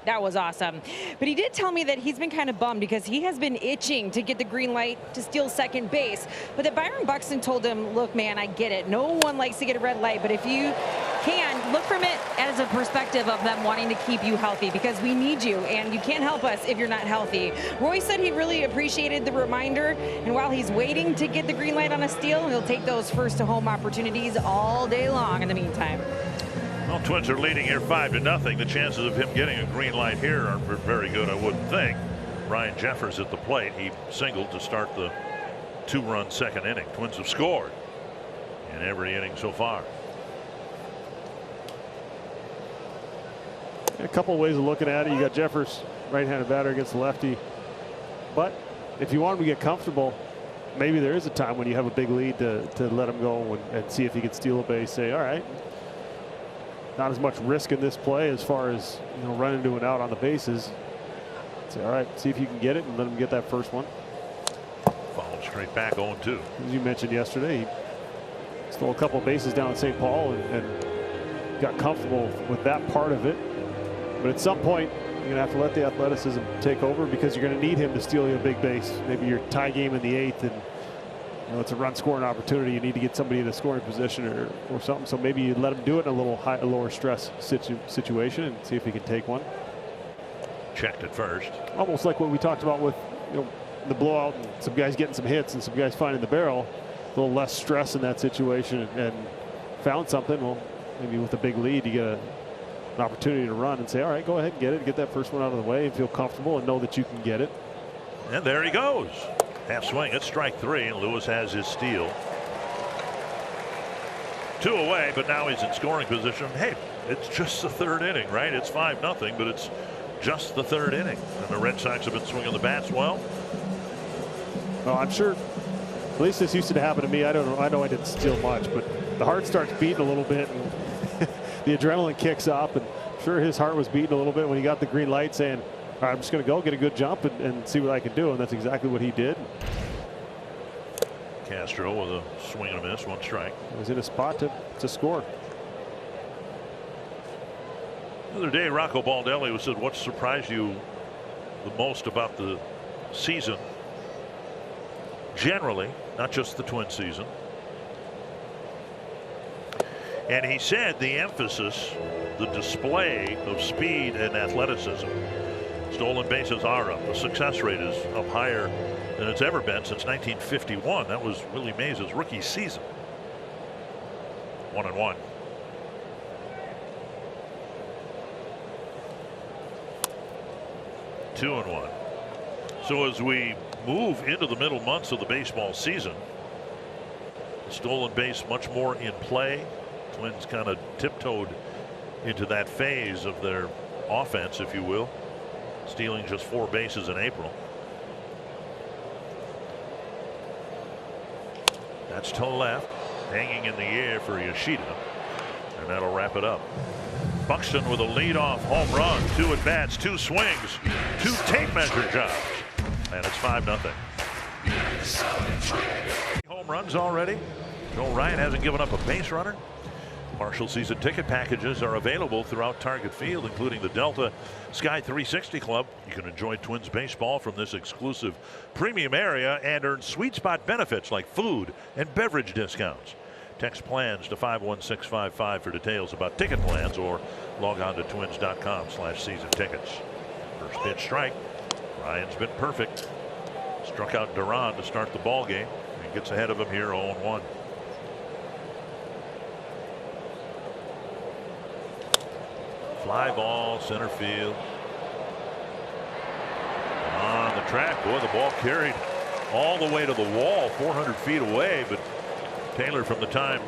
C: that was awesome. But he did tell me that he's been kind of bummed because he has been itching to get the green light to steal second base. But that Byron Buxton told him, look, man, I get it. No one likes to get a red light. But if you can, look from it as a perspective of them wanting to keep you healthy, because we need you and you can't help us if you're not healthy. Roy said he really appreciated the reminder. And while he's waiting to get the green light on a steal, he'll take those first to home opportunities all day long in the meantime.
A: Well, Twins are leading here 5-0. The chances of him getting a green light here aren't very good, I wouldn't think. Ryan Jeffers at the plate. He singled to start the 2-run second inning. Twins have scored in every inning so far.
B: A couple of ways of looking at it. You got Jeffers, right-handed batter against the lefty. But if you want him to get comfortable, maybe there is a time when you have a big lead to let him go and see if he can steal a base. Say, all right, not as much risk in this play as far as running into an out on the bases. Say, all right, see if you can get it and let him get that first one.
A: Followed straight back 0-2.
B: As you mentioned yesterday, he stole a couple of bases down at St. Paul and got comfortable with that part of it. But at some point, You're going to have to let the athleticism take over because you're going to need him to steal you a big base. Maybe your tie game in the 8th, and it's a run scoring opportunity. You need to get somebody in a scoring position or something. So maybe you let him do it in a little lower stress situation and see if he can take one.
A: Checked it first.
B: Almost like what we talked about with the blowout, and some guys getting some hits and some guys finding the barrel. A little less stress in that situation, and found something. Well, maybe with a big lead, you get an opportunity to run and say, all right, go ahead and get that first one out of the way and feel comfortable and know that you can get it.
A: And there he goes. Half swing at strike 3, and Lewis has his steal. 2 away, but now he's in scoring position. Hey, it's just the 3rd inning, right? It's 5-0, but it's just the 3rd inning, and the Red Sox have been swinging the bats well.
B: Well, I'm sure, at least this used to happen to me. I don't know. I know I didn't steal much, but the heart starts beating a little bit, and the adrenaline kicks up. And I'm sure his heart was beating a little bit when he got the green light, saying, all right, I'm just going to go get a good jump and see what I can do. And that's exactly what he did.
A: Castro with a swing and a miss, 1 strike.
B: He was in a spot to score.
A: The other day, Rocco Baldelli said, what surprised you the most about the season generally, not just the Twin season? And he said the emphasis, the display of speed and athleticism. Stolen bases are up. The success rate is up higher than it's ever been since 1951. That was Willie Mays' rookie season. 1-1. Two and 1. So as we move into the middle months of the baseball season, the stolen base much more in play. Twins kind of tiptoed into that phase of their offense, if you will, stealing just 4 bases in April. That's to left, hanging in the air for Yoshida, and that'll wrap it up. Buxton with a leadoff home run, 2 at bats, 2 swings, 2 tape measure jobs, and it's 5-0. Home runs already. Joe Ryan hasn't given up a base runner. Partial season ticket packages are available throughout Target Field, including the Delta Sky 360 Club. You can enjoy Twins baseball from this exclusive premium area and earn sweet spot benefits like food and beverage discounts. Text plans to 51655 for details about ticket plans, or log on to twins.com/season tickets. First pitch strike. Ryan's been perfect. Struck out Duran to start the ball game. He gets ahead of him here 0-1. Fly ball, center field. On the track, boy, the ball carried all the way to the wall, 400 feet away, but Taylor, from the time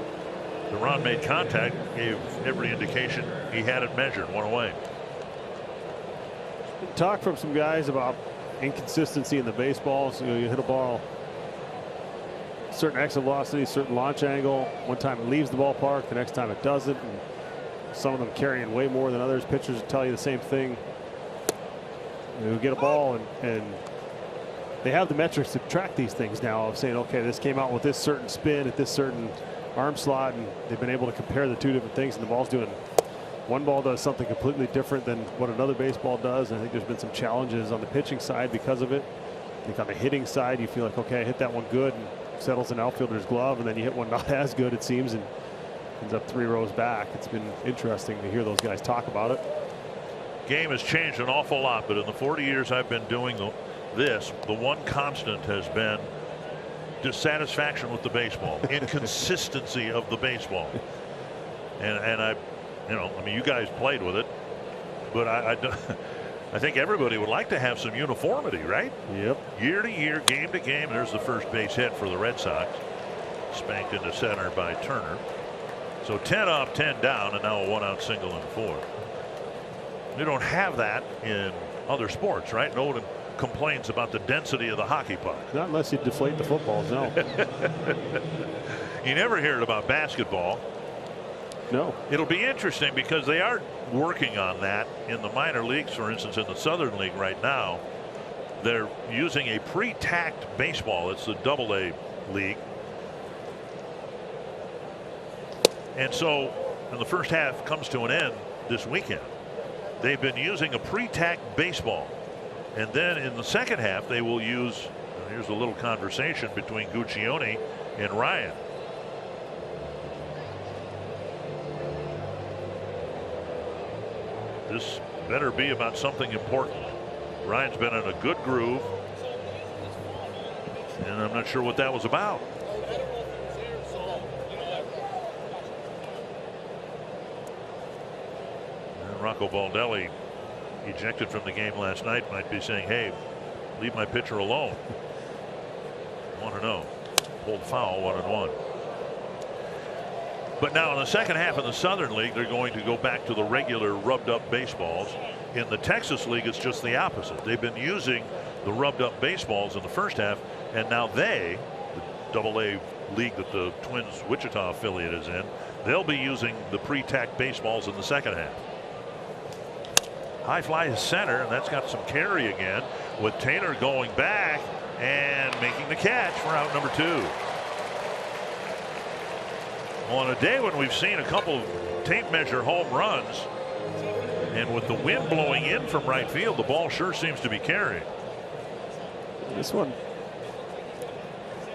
A: Duran made contact, gave every indication he had it measured. 1 away.
B: Talk from some guys about inconsistency in the baseball. So you hit a ball, certain exit velocity, certain launch angle. One time it leaves the ballpark, the next time it doesn't. And some of them carrying way more than others. Pitchers will tell you the same thing. You get a ball and they have the metrics to track these things now, of saying, okay, this came out with this certain spin at this certain arm slot, and they've been able to compare the 2 different things, and the ball's doing, one ball does something completely different than what another baseball does. And I think there's been some challenges on the pitching side because of it. I think on the hitting side, you feel like, okay, I hit that one good, and settles an outfielder's glove, and then you hit one not as good, it seems, and ends up 3 rows back. It's been interesting to hear those guys talk about it.
A: Game has changed an awful lot, but in the 40 years I've been doing this, the one constant has been dissatisfaction with the baseball, inconsistency of the baseball. And I mean, you guys played with it, but I think everybody would like to have some uniformity, right?
B: Yep. Year
A: to year, game to game. There's the first base hit for the Red Sox, spanked into center by Turner. So 10 up, 10 down, and now a 1-out single and 4. We don't have that in other sports, right? No one complains about the density of the hockey puck.
B: Not unless you deflate the footballs, no.
A: You never hear it about basketball.
B: No.
A: It'll be interesting because they are working on that in the minor leagues. For instance, in the Southern League right now, they're using a pre-tacked baseball. It's the Double-A league. And so, when the first half comes to an end this weekend, they've been using a pre-tacked baseball. And then in the second half, they will use, here's a little conversation between Guccione and Ryan. This better be about something important. Ryan's been in a good groove, and I'm not sure what that was about. And Rocco Baldelli, ejected from the game last night, might be saying, hey, leave my pitcher alone. Want to know. Pulled foul, 1-1. But now in the second half of the Southern League, they're going to go back to the regular rubbed up baseballs. In the Texas League, it's just the opposite. They've been using the rubbed up baseballs in the first half, and now they, the AA league that the Twins Wichita affiliate is in, they'll be using the pre-tacked baseballs in the second half. High fly to center, and that's got some carry again, with Taylor going back and making the catch for out number 2. On a day when we've seen a couple of tape measure home runs, and with the wind blowing in from right field, the ball sure seems to be carrying.
B: This one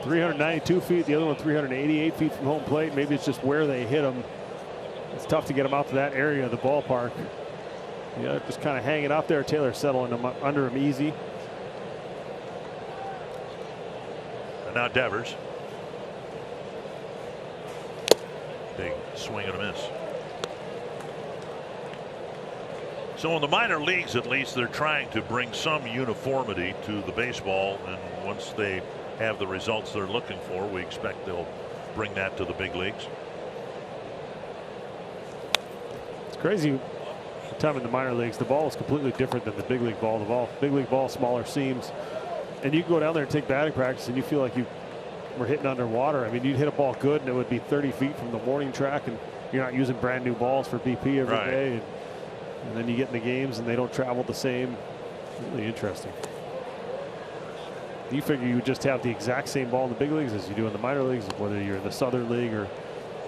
B: 392 feet, the other one 388 feet from home plate. Maybe it's just where they hit them. It's tough to get them out to that area of the ballpark. Yeah, just kind of hanging out there. Taylor settling them up under him easy.
A: And now Devers. Big swing and a miss. So in the minor leagues, at least, they're trying to bring some uniformity to the baseball, and once they have the results they're looking for, we expect they'll bring that to the big leagues.
B: It's crazy. The time in the minor leagues, the ball is completely different than the big league ball. Big league ball, smaller seams, and you can go down there and take batting practice, and you feel like you were hitting underwater. I mean, you'd hit a ball good, and it would be 30 feet from the warning track, and you're not using brand new balls for BP every day. And then you get in the games, and they don't travel the same. Really interesting. You figure you would just have the exact same ball in the big leagues as you do in the minor leagues, whether you're in the Southern League or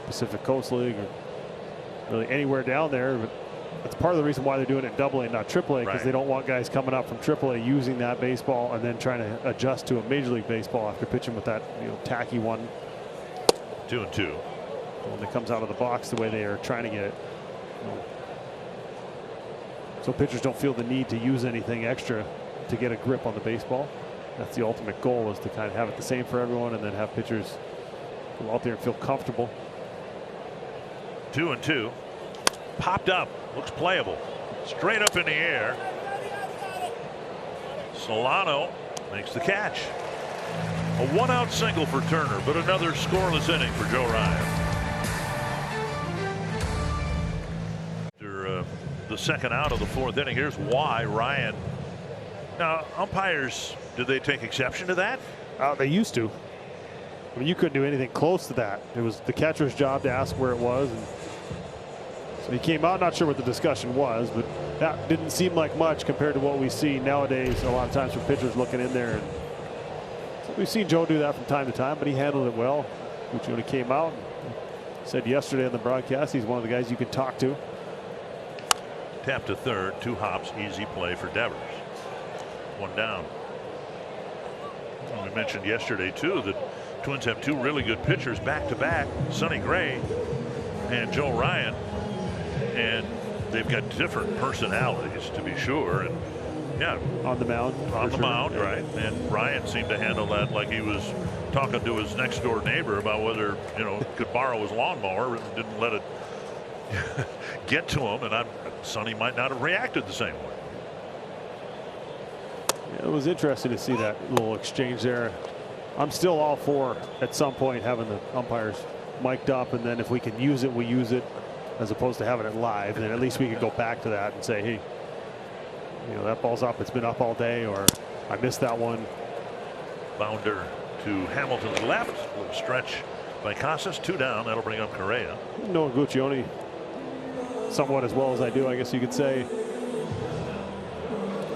B: Pacific Coast League or really anywhere down there. But that's part of the reason why they're doing it in AA, not AAA, because they don't want guys coming up from AAA using that baseball and then trying to adjust to a Major League Baseball after pitching with that, you know, tacky one.
A: 2-2.
B: When it comes out of the box the way they are trying to get it. So pitchers don't feel the need to use anything extra to get a grip on the baseball. That's the ultimate goal, is to kind of have it the same for everyone, and then have pitchers go out there and feel comfortable.
A: 2-2. Popped up. Looks playable. Straight up in the air. Solano makes the catch. A 1-out single for Turner, but another scoreless inning for Joe Ryan. After the second out of the 4th inning, here's why Ryan. Now, umpires, did they take exception to that?
B: They used to. I mean, you couldn't do anything close to that. It was the catcher's job to ask where it was. And so he came out, not sure what the discussion was, but that didn't seem like much compared to what we see nowadays a lot of times for pitchers looking in there. And so we've seen Joe do that from time to time, but he handled it well. When he came out and said yesterday on the broadcast, he's one of the guys you can talk to.
A: Tap to third, 2 hops, easy play for Devers. 1 down. We mentioned yesterday too that Twins have 2 really good pitchers back to back, Sonny Gray and Joe Ryan, and they've got different personalities, to be sure. And yeah,
B: on the mound,
A: right. And Ryan seemed to handle that like he was talking to his next door neighbor about whether, you know, could borrow his lawnmower, and didn't let it get to him. And Sonny might not have reacted the same way.
B: It was interesting to see that little exchange there. I'm still all for, at some point, having the umpires mic'd up, and then if we can use it, we use it, as opposed to having it live. And at least we can go back to that and say, hey, you know, that ball's up, it's been up all day, or I missed that one.
A: Bounder to Hamilton's left. A little stretch by Casas. 2 down. That'll bring up Correa.
B: Knowing Guccione somewhat as well as I do, I guess you could say,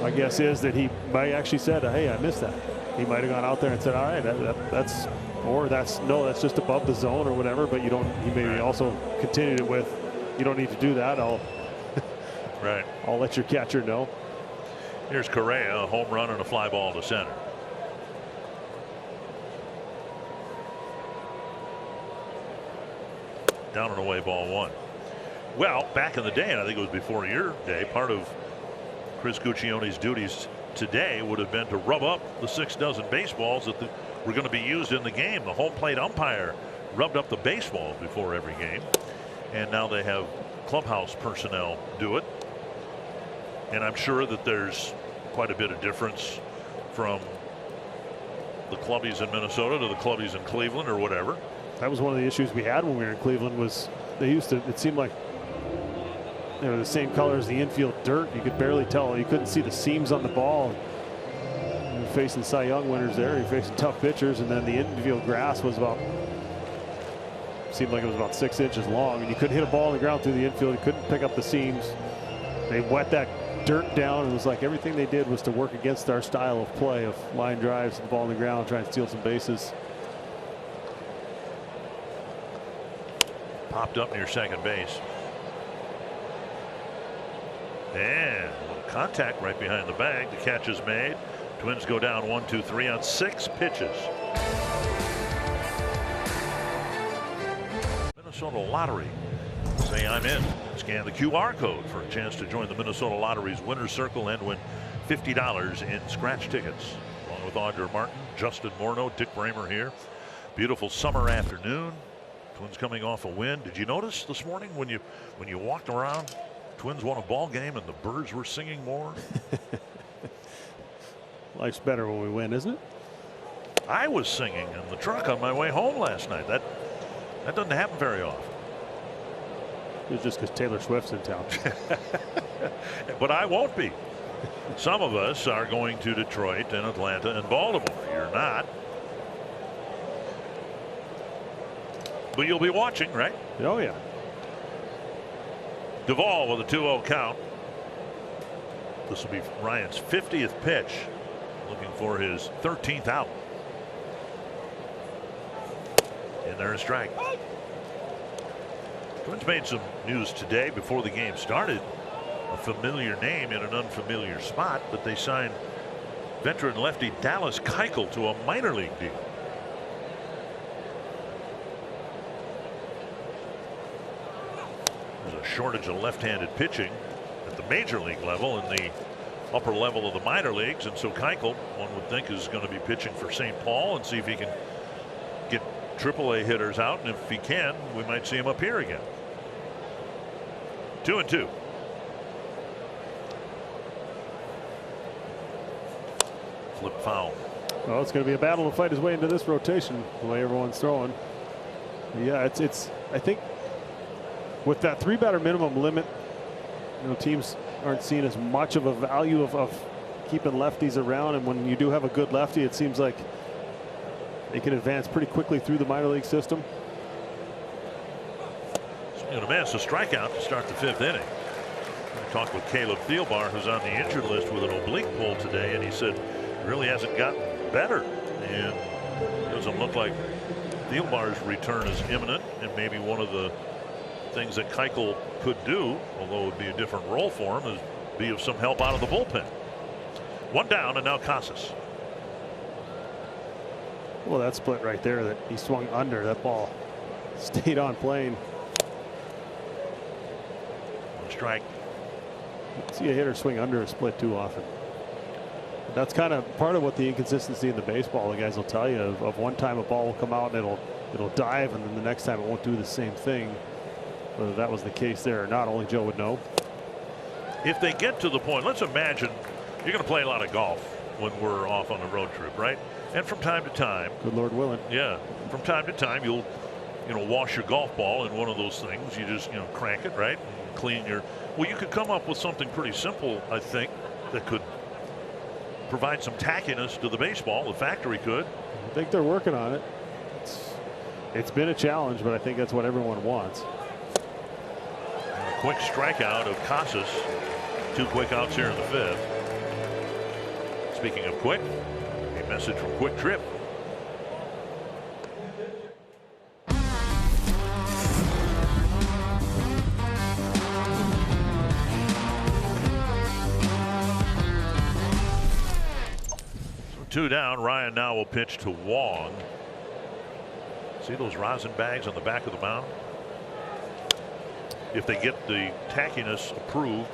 B: my guess is that he might actually said, hey, I missed that. He might have gone out there and said, all right, that's just above the zone or whatever, but you don't, he maybe also continued it with, you don't need to do that.
A: Right.
B: I'll let your catcher know.
A: Here's Correa, a home run and a fly ball to center. Down and away, ball one. Well, back in the day, and I think it was before your day, part of Chris Guccione's duties today would have been to rub up the 6 dozen baseballs that were going to be used in the game. The home plate umpire rubbed up the baseballs before every game, and now they have clubhouse personnel do it. And I'm sure that there's quite a bit of difference from the clubbies in Minnesota to the clubbies in Cleveland or whatever.
B: That was one of the issues we had when we were in Cleveland. Was they used to, it seemed like they were the same color as the infield dirt. You could barely tell. You couldn't see the seams on the ball. You're facing Cy Young winners there. You're facing tough pitchers, and then the infield grass was about, seemed like it was about 6 inches long, and you couldn't hit a ball on the ground through the infield. You couldn't pick up the seams. They wet that dirt down. It was like everything they did was to work against our style of play of line drives, the ball on the ground, trying to steal some bases.
A: Popped up near second base. And a little contact right behind the bag. The catch is made. Twins go down 1-2-3 on 6 pitches. Minnesota Lottery. Say I'm in. Scan the QR code for a chance to join the Minnesota Lottery's winner's circle and win $50 in scratch tickets. Along with Audra Martin, Justin Morneau, Dick Bramer here. Beautiful summer afternoon. Twins coming off a win. Did you notice this morning when you walked around, Twins won a ball game and the birds were singing more?
B: Life's better when we win, isn't it?
A: I was singing in the truck on my way home last night. That doesn't happen very often.
B: It was just because Taylor Swift's in town.
A: But I won't be. Some of us are going to Detroit and Atlanta and Baltimore. You're not. But you'll be watching, right?
B: Oh, yeah.
A: Duvall with a 2-0 count. This will be Ryan's 50th pitch. Looking for his 13th out. And there's a strike. Twins made some news today before the game started. A familiar name in an unfamiliar spot, but they signed veteran lefty Dallas Keuchel to a minor league deal. There's a shortage of left-handed pitching at the major league level and the upper level of the minor leagues, and so Keuchel, one would think, is going to be pitching for St. Paul and see if he can get AAA hitters out, and if he can, we might see him up here again. 2-2. Flip foul.
B: Well, it's going to be a battle to fight his way into this rotation, the way everyone's throwing. Yeah, it's I think with that 3-batter minimum limit, teams aren't seeing as much of a value of keeping lefties around, and when you do have a good lefty, it seems like they can advance pretty quickly through the minor league system.
A: Swing and a miss, a strikeout to start the 5th inning. I talked with Caleb Thielbar, who's on the injured list with an oblique pull today, and he said it really hasn't gotten better, and it doesn't look like Thielbar's return is imminent, and maybe one of the things that Keuchel could do, although it would be a different role for him, is be of some help out of the bullpen. One down, and now Casas.
B: Well, that split right there that he swung under, that ball stayed on plane.
A: One strike.
B: See a hitter swing under a split too often. That's kind of part of what the inconsistency in the baseball, the guys will tell you, of one time a ball will come out and it'll dive, and then the next time it won't do the same thing. Whether that was the case there or not, only Joe would know.
A: If they get to the point, let's imagine you're going to play a lot of golf when we're off on a road trip, right? And from time to time,
B: good Lord willing,
A: yeah, from time to time you'll wash your golf ball in one of those things. You just crank it, right, and clean your. Well, you could come up with something pretty simple, I think, that could provide some tackiness to the baseball. The factory could.
B: I think they're working on it. It's been a challenge, but I think that's what everyone wants.
A: A quick strikeout of Casas. 2 quick outs here in the 5th. Speaking of quick, a message from Quick Trip. 2 down. Ryan now will pitch to Wong. See those rosin bags on the back of the mound? If they get the tackiness approved,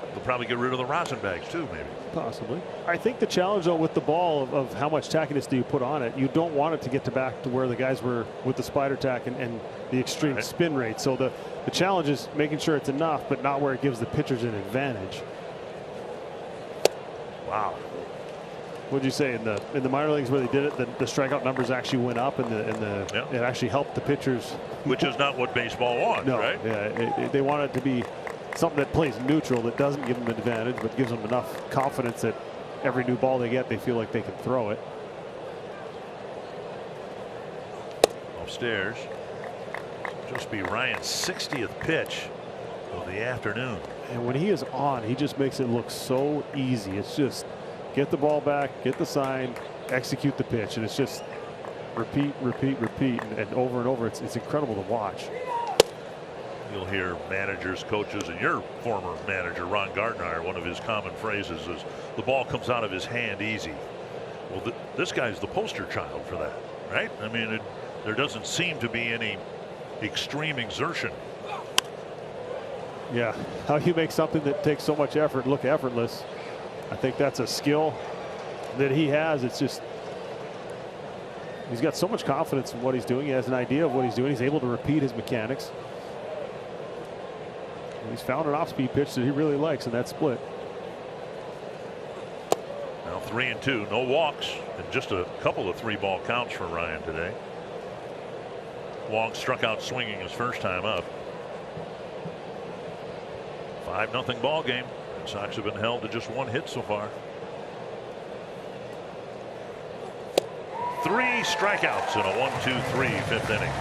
A: they'll probably get rid of the rosin bags too, maybe.
B: Possibly. I think the challenge though with the ball of how much tackiness do you put on it, you don't want it to get back to where the guys were with the spider tack and the extreme spin rate. So the challenge is making sure it's enough, but not where it gives the pitchers an advantage.
A: Wow.
B: What did you say in the minor leagues where they did it? The strikeout numbers actually went up, and it actually helped the pitchers.
A: Which is not what baseball wants,
B: no,
A: right?
B: Yeah, they want it to be something that plays neutral, that doesn't give them an advantage, but gives them enough confidence that every new ball they get, they feel like they can throw it.
A: Upstairs, just be Ryan's 60th pitch of the afternoon.
B: And when he is on, he just makes it look so easy. It's just get the ball back, get the sign, execute the pitch, and it's just repeat, repeat, repeat, and over and over. It's incredible to watch.
A: You'll hear managers, coaches, and your former manager, Ron Gardenhire, one of his common phrases is the ball comes out of his hand easy. Well, this guy's the poster child for that, right? I mean, there doesn't seem to be any extreme exertion.
B: Yeah, how you make something that takes so much effort look effortless. I think that's a skill that he has. It's just he's got so much confidence in what he's doing. He has an idea of what he's doing. He's able to repeat his mechanics. And he's found an off-speed pitch that he really likes in that split.
A: Now 3-2, no walks, and just a couple of 3-ball counts for Ryan today. Wong struck out swinging his first time up. 5-0 ball game. Red Sox have been held to just 1 hit so far. 3 strikeouts in a 1-2-3 fifth inning.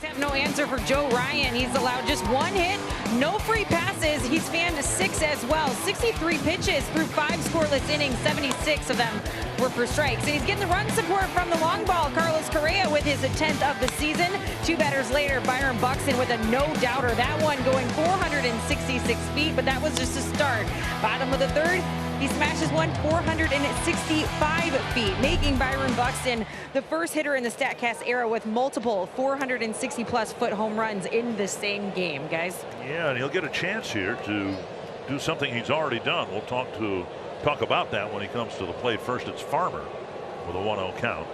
C: Have no answer for Joe Ryan. He's allowed just 1 hit, no free passes. He's fanned 6 as well. 63 pitches through 5 scoreless innings. 76 of them were for strikes. And he's getting the run support from the long ball. Carlos Correa with his 10th of the season. 2 batters later, Byron Buxton with a no-doubter. That one going 466 feet, but that was just a start. Bottom of the 3rd. He smashes one 465 feet, making Byron Buxton the first hitter in the StatCast era with multiple 460-plus foot home runs in the same game, guys.
A: Yeah, and he'll get a chance here to do something he's already done. We'll talk about that when he comes to the plate. First, it's Farmer with a 1-0 count.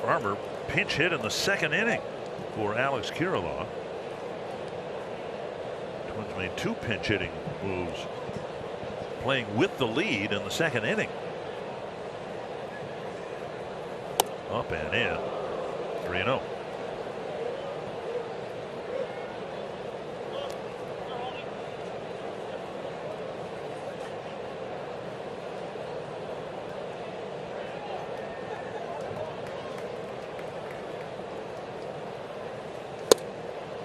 A: Farmer pinch hit in the 2nd inning for Alex Kirilloff. Twins made 2 pinch hitting moves playing with the lead in the 2nd inning. Up and in. 3-0.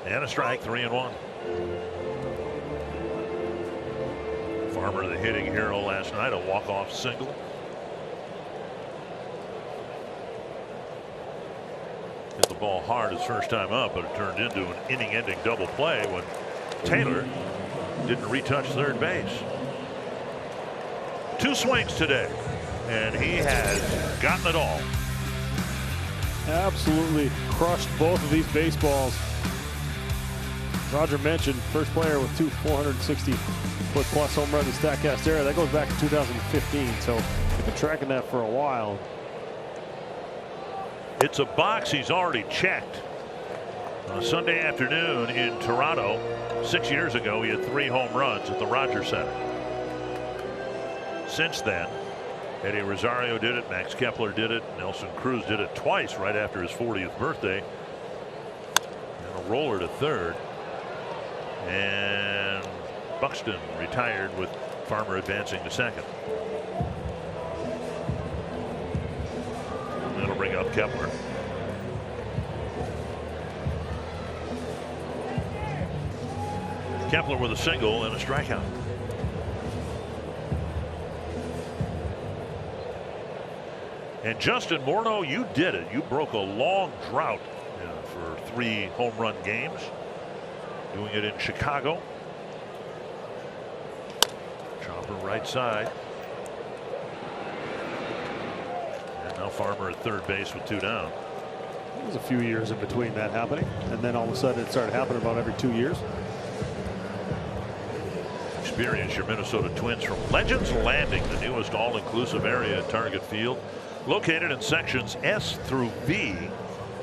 A: And a strike. 3-1. Farmer, the hitting hero last night, a walk-off single. Hit the ball hard his first time up, but it turned into an inning-ending double play when Taylor didn't retouch third base. 2 swings today, and he has gotten it all.
B: Absolutely crushed both of these baseballs. Roger mentioned first player with 2 460-foot-plus home runs in StatCast era. That goes back to 2015, so we've been tracking that for a while.
A: It's a box he's already checked. On a Sunday afternoon in Toronto 6 years ago, he had 3 home runs at the Rogers Center. Since then, Eddie Rosario did it, Max Kepler did it, Nelson Cruz did it twice right after his 40th birthday. And a roller to third. And Buxton retired with Farmer advancing to second. And that'll bring up Kepler. Kepler with a single and a strikeout. And Justin Morneau, you did it. You broke a long drought for for 3 home run games. Doing it in Chicago. Chopper right side. And now Farmer at third base with 2 down.
B: There was a few years in between that happening, and then all of a sudden it started happening about every 2 years.
A: Experience your Minnesota Twins from Legends Landing, the newest all-inclusive area at Target Field. Located in sections S through V,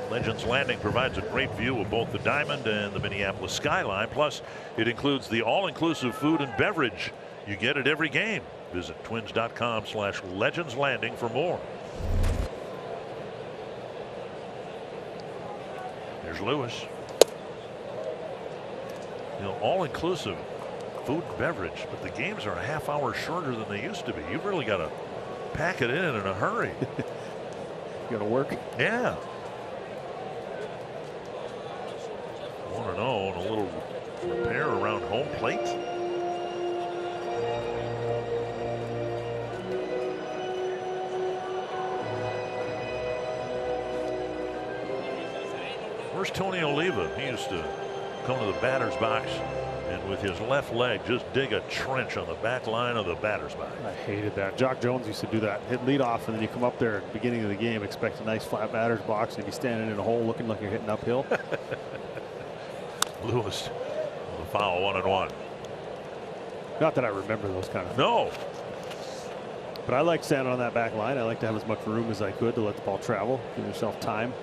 A: Legends Landing provides a great view of both the Diamond and the Minneapolis skyline. Plus, it includes the all-inclusive food and beverage you get at every game. Visit twins.com/Legends Landing for more. There's Lewis. You know, all-inclusive food and beverage, but the games are a half hour shorter than they used to be. You've really got to pack it in a hurry.
B: You got to work.
A: Yeah. 1-0 and a little repair around home plate. Where's Tony Oliva? He used to come to the batter's box and with his left leg just dig a trench on the back line of the batter's box.
B: I hated that. Jock Jones used to do that. Hit leadoff, and then you come up there at the beginning of the game, expect a nice flat batter's box, and be standing in a hole looking like you're hitting uphill.
A: Lewis with a foul, 1-1.
B: Not that I remember those kind of.
A: No.
B: But I like standing on that back line. I like to have as much room as I could to let the ball travel, give yourself time.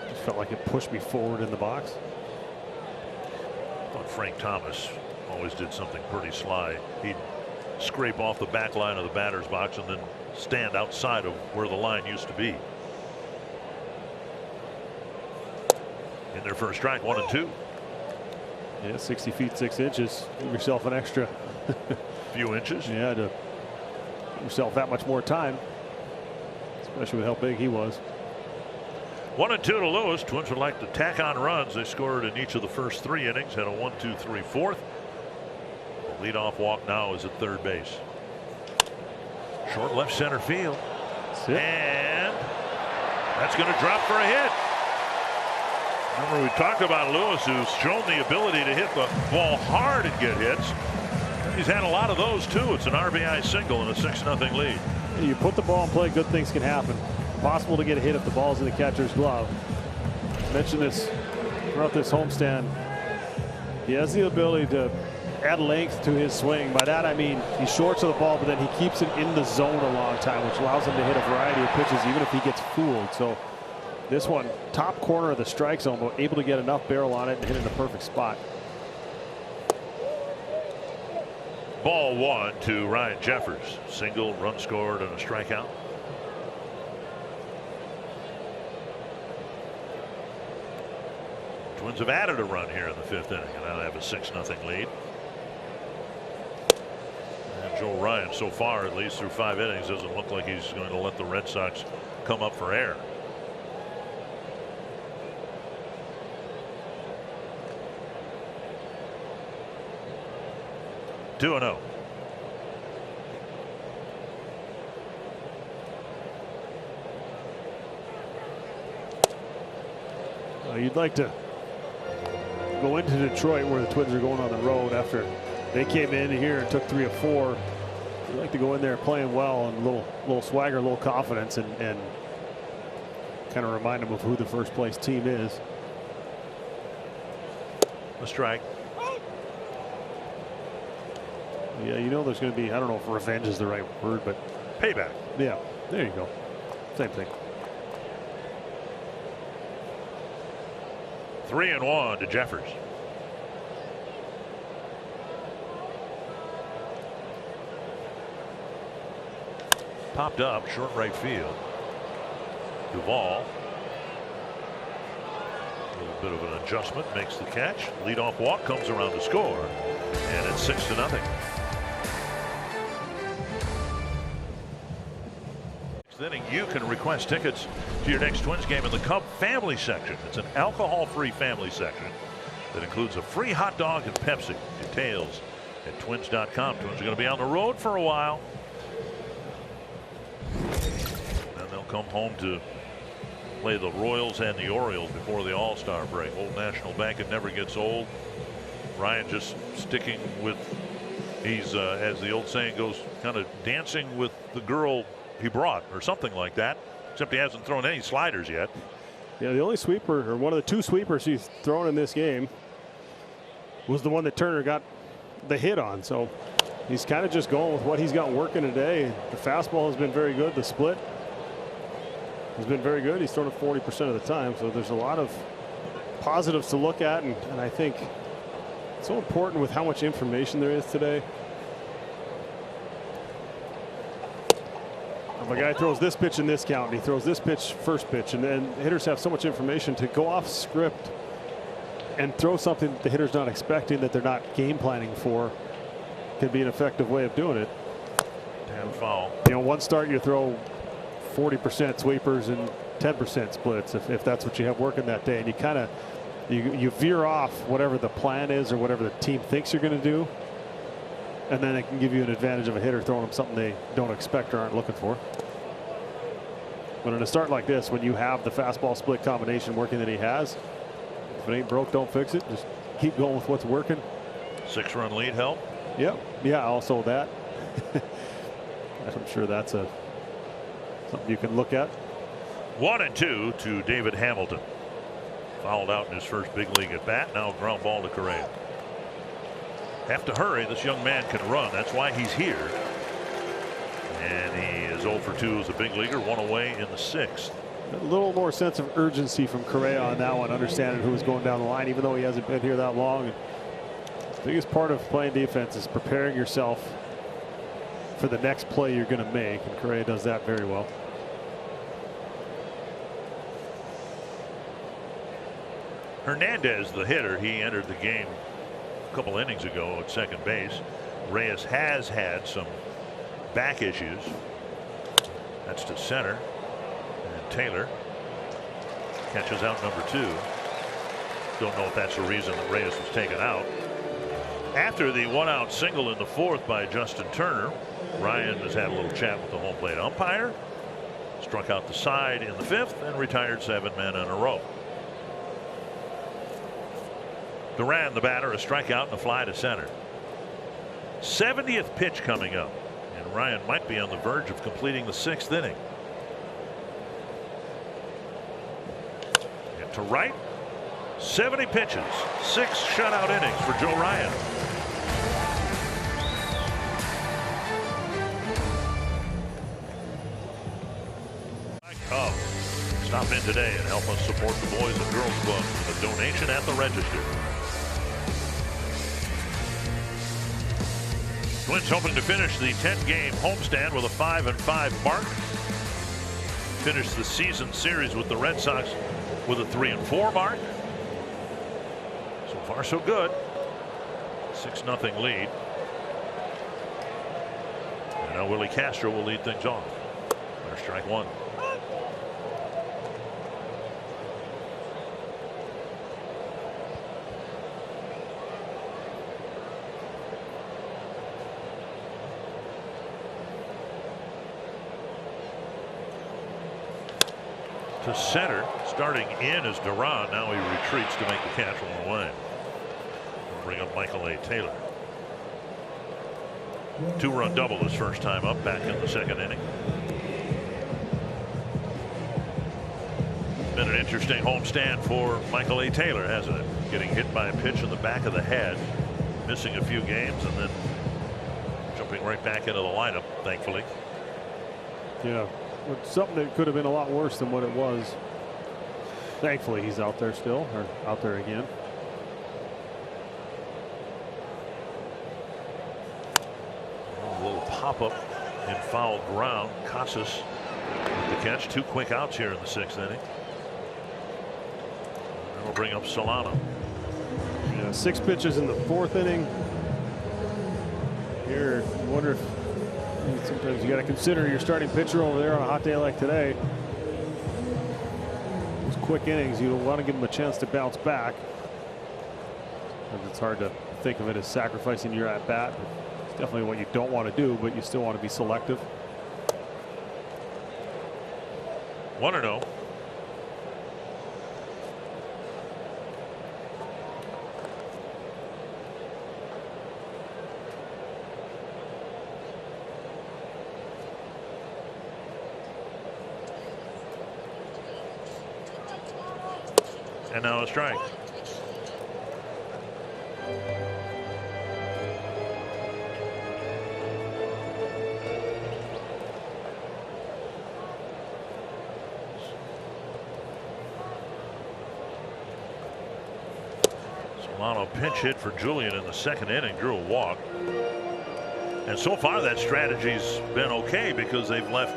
B: Just felt like it pushed me forward in the box.
A: I thought Frank Thomas always did something pretty sly. He'd scrape off the back line of the batter's box and then stand outside of where the line used to be. In their first strike, 1-2.
B: Yeah, 60 feet 6 inches. Give yourself an extra
A: few inches.
B: Yeah, to give yourself that much more time, especially with how big he was.
A: 1-2 to Lewis. Twins would like to tack on runs. They scored in each of the first 3 innings. Had a 1-2-3 fourth. The leadoff walk now is at third base. Short left center field. And that's going to drop for a hit. Remember, we talked about Lewis, who's shown the ability to hit the ball hard and get hits. He's had a lot of those too. It's an RBI single and a 6-0 lead.
B: You put the ball in play, good things can happen. Possible to get a hit if the ball's in the catcher's glove. I mentioned this throughout this homestand. He has the ability to add length to his swing. By that I mean he shorts of the ball, but then he keeps it in the zone a long time, which allows him to hit a variety of pitches even if he gets fooled. So this one, top corner of the strike zone, but able to get enough barrel on it and hit it in a perfect spot.
A: Ball 1 to Ryan Jeffers. Single, run scored, and a strikeout. Twins have added a run here in the 5th inning, and now they have a 6-0 lead. And Joe Ryan, so far, at least through 5 innings, doesn't look like he's going to let the Red Sox come up for air. Two and 0.
B: You'd like to go into Detroit, where the Twins are going on the road after they came in here and took 3 of 4. You'd like to go in there playing well and a little swagger, a little confidence, and kind of remind them of who the first place team is.
A: A strike.
B: Yeah, you know there's going to be, I don't know if revenge is the right word, but
A: payback.
B: Yeah, there you go. Same thing.
A: 3-1 to Jeffers. Popped up short right field. Duvall. A little bit of an adjustment, makes the catch. Leadoff walk, comes around to score, and it's 6-0. Inning, you can request tickets to your next Twins game in the Cub family section. It's an alcohol-free family section that includes a free hot dog and Pepsi. Details at twins.com. Twins are going to be on the road for a while. Then they'll come home to Play the Royals and the Orioles before the All-Star break. Old National Bank, it never gets old. Ryan just sticking with, he's as the old saying goes, kind of dancing with the girl he brought or something like that, except he hasn't thrown any sliders yet.
B: Yeah, the only sweeper, or one of the 2 sweepers he's thrown in this game, was the one that Turner got the hit on. So he's kind of just going with what he's got working today. The fastball has been very good. The split has been very good. He's thrown it 40% of the time. So there's a lot of positives to look at. And I think it's so important with how much information there is today. If a guy throws this pitch in this count, and he throws this pitch first pitch, and then hitters have so much information to go off script and throw something the hitter's not expecting, that they're not game planning for, can be an effective way of doing it.
A: Damn foul.
B: You know, one start you throw 40% sweepers and 10% splits if that's what you have working that day, and you kind of you veer off whatever the plan is or whatever the team thinks you're going to do, and then it can give you an advantage of a hitter throwing them something they don't expect or aren't looking for. But in a start like this, when you have the fastball split combination working that he has, if it ain't broke, don't fix it. Just keep going with what's working.
A: 6-run lead help.
B: Yep. Yeah, also that. I'm sure that's something you can look at.
A: 1-2 to David Hamilton. Fouled out in his first big league at bat. Now ground ball to Correa. Have to hurry. This young man can run. That's why he's here. And he is 0 for 2 as a big leaguer. 1 away in the 6th.
B: A little more sense of urgency from Correa on that one, understanding who was going down the line, even though he hasn't been here that long. And the biggest part of playing defense is preparing yourself for the next play you're going to make, and Correa does that very well.
A: Hernandez, the hitter, he entered the game a couple innings ago at second base. Reyes has had some back issues. That's to center. And Taylor catches out number 2. Don't know if that's the reason that Reyes was taken out. After the 1-out single in the 4th by Justin Turner, Ryan has had a little chat with the home plate umpire. Struck out the side in the 5th and retired 7 men in a row. Duran, the batter, a strikeout and a fly to center. 70th pitch coming up, and Ryan might be on the verge of completing the 6th inning. And to right, 70 pitches, 6 shutout innings for Joe Ryan. Stop in today and help us support the Boys and Girls Club with a donation at the register. Twins hoping to finish the 10-game homestand with a 5-5 mark. Finish the season series with the Red Sox with a 3-4 mark. So far, so good. 6-0 lead. And now Willie Castro will lead things off. There's strike 1. To center, starting in is Duran. Now he retreats to make the catch one away. We'll bring up Michael A. Taylor. 2-run double his first time up, back in the 2nd inning. Been an interesting homestand for Michael A. Taylor, hasn't it? Getting hit by a pitch in the back of the head, missing a few games, and then jumping right back into the lineup, thankfully.
B: Yeah. Something that could have been a lot worse than what it was. Thankfully, he's out there still, or out there again.
A: A little pop-up in foul ground. Casas with the catch. 2 quick outs here in the 6th inning. And we'll bring up Solano.
B: Yeah, 6 pitches in the 4th inning. Here, I wonder if sometimes you got to consider your starting pitcher over there on a hot day like today. Those quick innings, you want to give them a chance to bounce back. And it's hard to think of it as sacrificing your at bat. It's definitely what you don't want to do, but you still want to be selective.
A: 1-0. And now a strike. Solano pinch hit for Julian in the second inning, drew a walk. And so far that strategy's been okay because they've left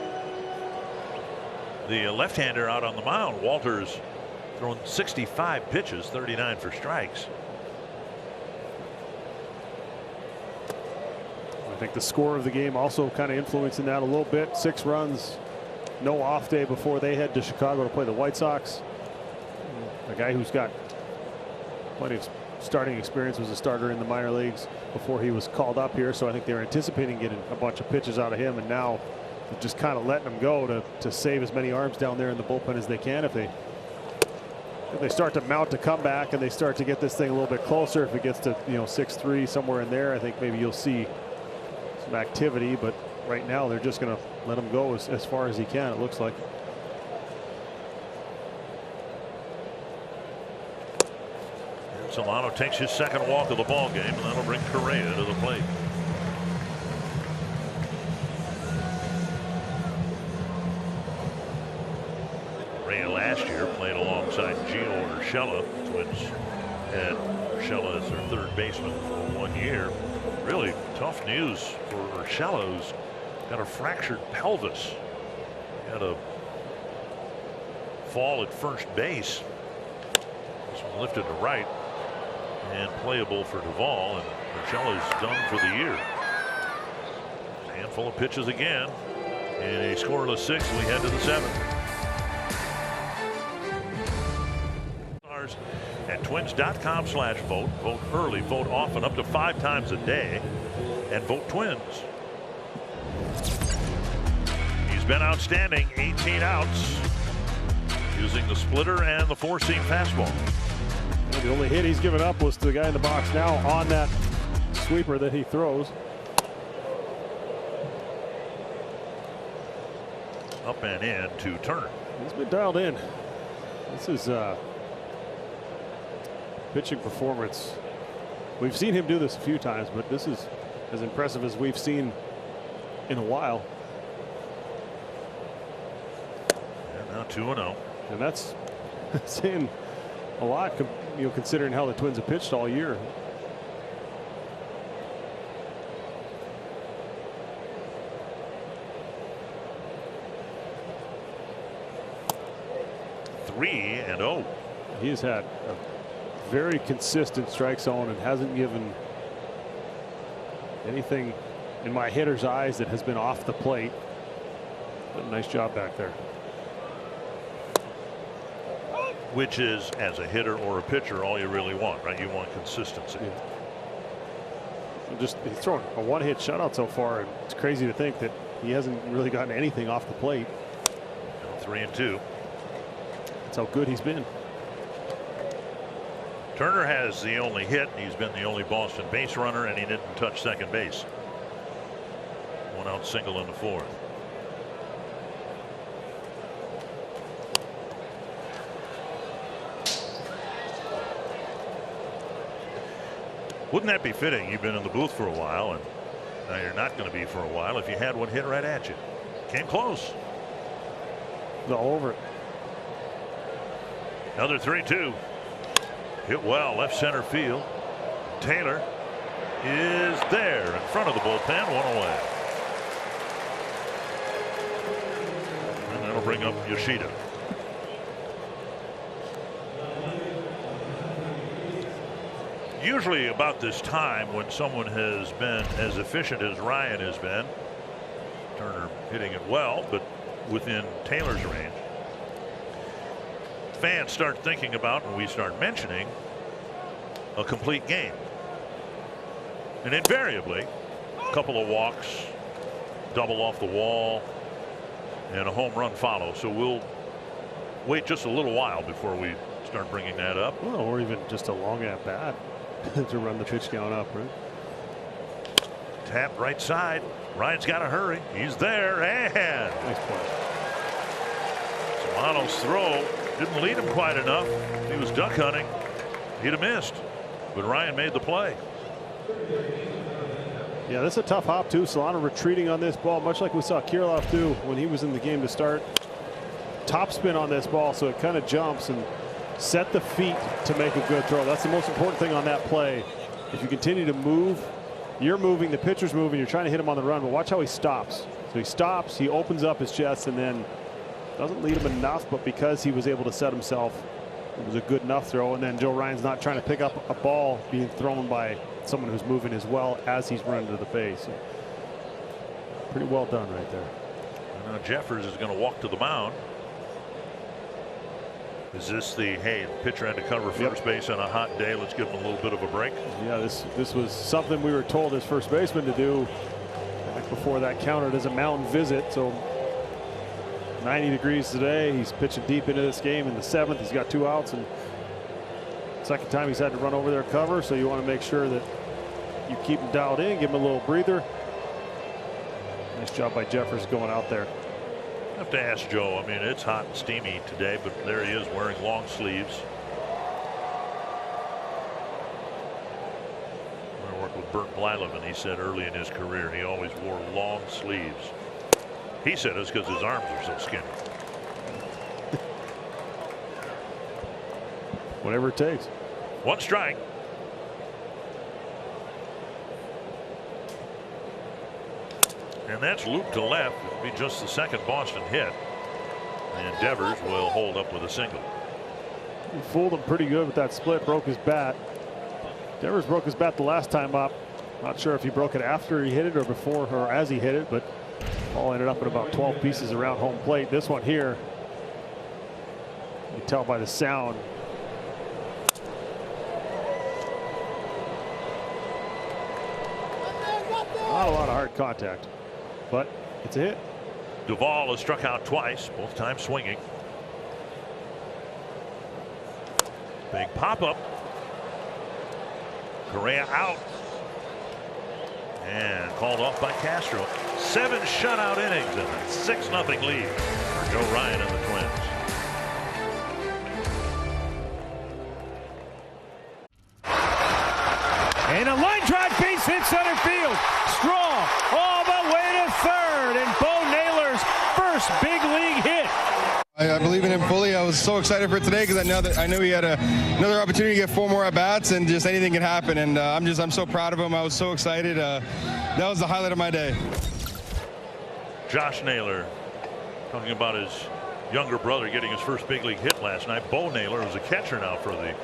A: the left-hander out on the mound. Walters thrown 65 pitches, 39 for strikes.
B: I think the score of the game also kind of influencing that a little bit. 6 runs, no off day before they head to Chicago to play the White Sox. A guy who's got plenty of starting experience, was a starter in the minor leagues before he was called up here, so I think they're anticipating getting a bunch of pitches out of him, and now they're just kind of letting him go to save as many arms down there in the bullpen as they can. If they start to mount a comeback and they start to get this thing a little bit closer, if it gets to 6-3 somewhere in there, I think maybe you'll see some activity. But right now they're just going to let him go as far as he can, it looks like.
A: Solano takes his second walk of the ball game, and that'll bring Correa to the plate. Correa last year played alongside Gio Urshela. Twins had Urshela as their third baseman for 1 year. Really tough news for Urshela, who's got a fractured pelvis. He had a fall at first base. This one lifted to right and playable for Duvall, and Urshela's done for the year. Handful of pitches again in a scoreless 6th. We head to the 7th. At twins.com/vote. Vote early, vote often, up to 5 times a day, and vote Twins. He's been outstanding, 18 outs, using the splitter and the 4-seam fastball.
B: The only hit he's given up was to the guy in the box now on that sweeper that he throws.
A: Up and in to Turner.
B: He's been dialed in. This is pitching performance. We've seen him do this a few times, but this is as impressive as we've seen in a while.
A: And now 2-0.
B: And that's saying a lot, considering how the Twins have pitched all year.
A: Three and 0.
B: He's had a very consistent strike zone and hasn't given anything in my hitter's eyes that has been off the plate. But nice job back there.
A: Which is, as a hitter or a pitcher, all you really want, right? You want consistency.
B: Yeah. He's thrown a 1-hit shutout so far, and it's crazy to think that he hasn't really gotten anything off the plate.
A: 3-2.
B: That's how good he's been.
A: Turner has the only hit. He's been the only Boston base runner, and he didn't touch second base. 1-out single in the 4th. Wouldn't that be fitting? You've been in the booth for a while, and now you're not going to be for a while if you had one hit right at you. Came close.
B: All over it.
A: Another 3-2. Hit well, left center field. Taylor is there in front of the bullpen, 1 away. And that'll bring up Yoshida. Usually about this time, when someone has been as efficient as Ryan has been, Turner hitting it well, but within Taylor's range, fans start thinking about, and we start mentioning, a complete game. And invariably, a couple of walks, double off the wall, and a home run follow. So we'll wait just a little while before we start bringing that up.
B: Well, or even just a long at bat to run the pitch count up, right?
A: Tap right side. Ryan's got to hurry. He's there, and
B: Nice play.
A: Solano's throw Didn't lead him quite enough. He was duck hunting. He'd have missed. But Ryan made the play.
B: Yeah, this is a tough hop too. Solana retreating on this ball, much like we saw Kirilov do when he was in the game to start. Top spin on this ball, so it kind of jumps and set the feet to make a good throw. That's the most important thing on that play. If you continue to move, you're moving, the pitcher's moving, you're trying to hit him on the run, but watch how he stops. So he stops, he opens up his chest, and then doesn't lead him enough, but because he was able to set himself, it was a good enough throw. And then Joe Ryan's not trying to pick up a ball being thrown by someone who's moving as well as he's running to the base. So pretty well done right there.
A: And now Jeffers is going to walk to the mound. Is this the, hey, the pitcher had to cover first base on a hot day, let's give him a little bit of a break?
B: Yeah, this was something we were told as first baseman to do back before that counted as a mound visit. So 90 degrees today. He's pitching deep into this game in the 7th. He's got 2 outs, and second time he's had to run over their cover. So you want to make sure that you keep him dialed in, give him a little breather. Nice job by Jeffers going out there.
A: I have to ask Joe. I mean, it's hot and steamy today, but there he is wearing long sleeves. I worked with Bert Blyleven. He said early in his career he always wore long sleeves. He said it's because his arms are so skinny.
B: Whatever it takes.
A: 1 strike. And that's looped to left. It'll be just the second Boston hit. And Devers will hold up with a single.
B: He fooled him pretty good with that split, broke his bat. Devers broke his bat the last time up. Not sure if he broke it after he hit it or before or as he hit it, but ball ended up in about 12 pieces around home plate. This one here, you can tell by the sound. Not a lot of hard contact, but it's a hit.
A: Duvall has struck out twice, both times swinging. Big pop up. Correa out. And called off by Castro. 7 shutout innings and a 6-0 lead for Joe Ryan and the Twins.
F: And a line drive base hit center field. Strong all the way to third. And Bo Naylor's first big league hit.
G: I believe in him fully. I was so excited for today because I knew he had another opportunity to get 4 more at bats, and just anything can happen. And I'm so proud of him. I was so excited. That was the highlight of my day.
A: Josh Naylor talking about his younger brother getting his first big league hit last night. Bo Naylor is a catcher now for the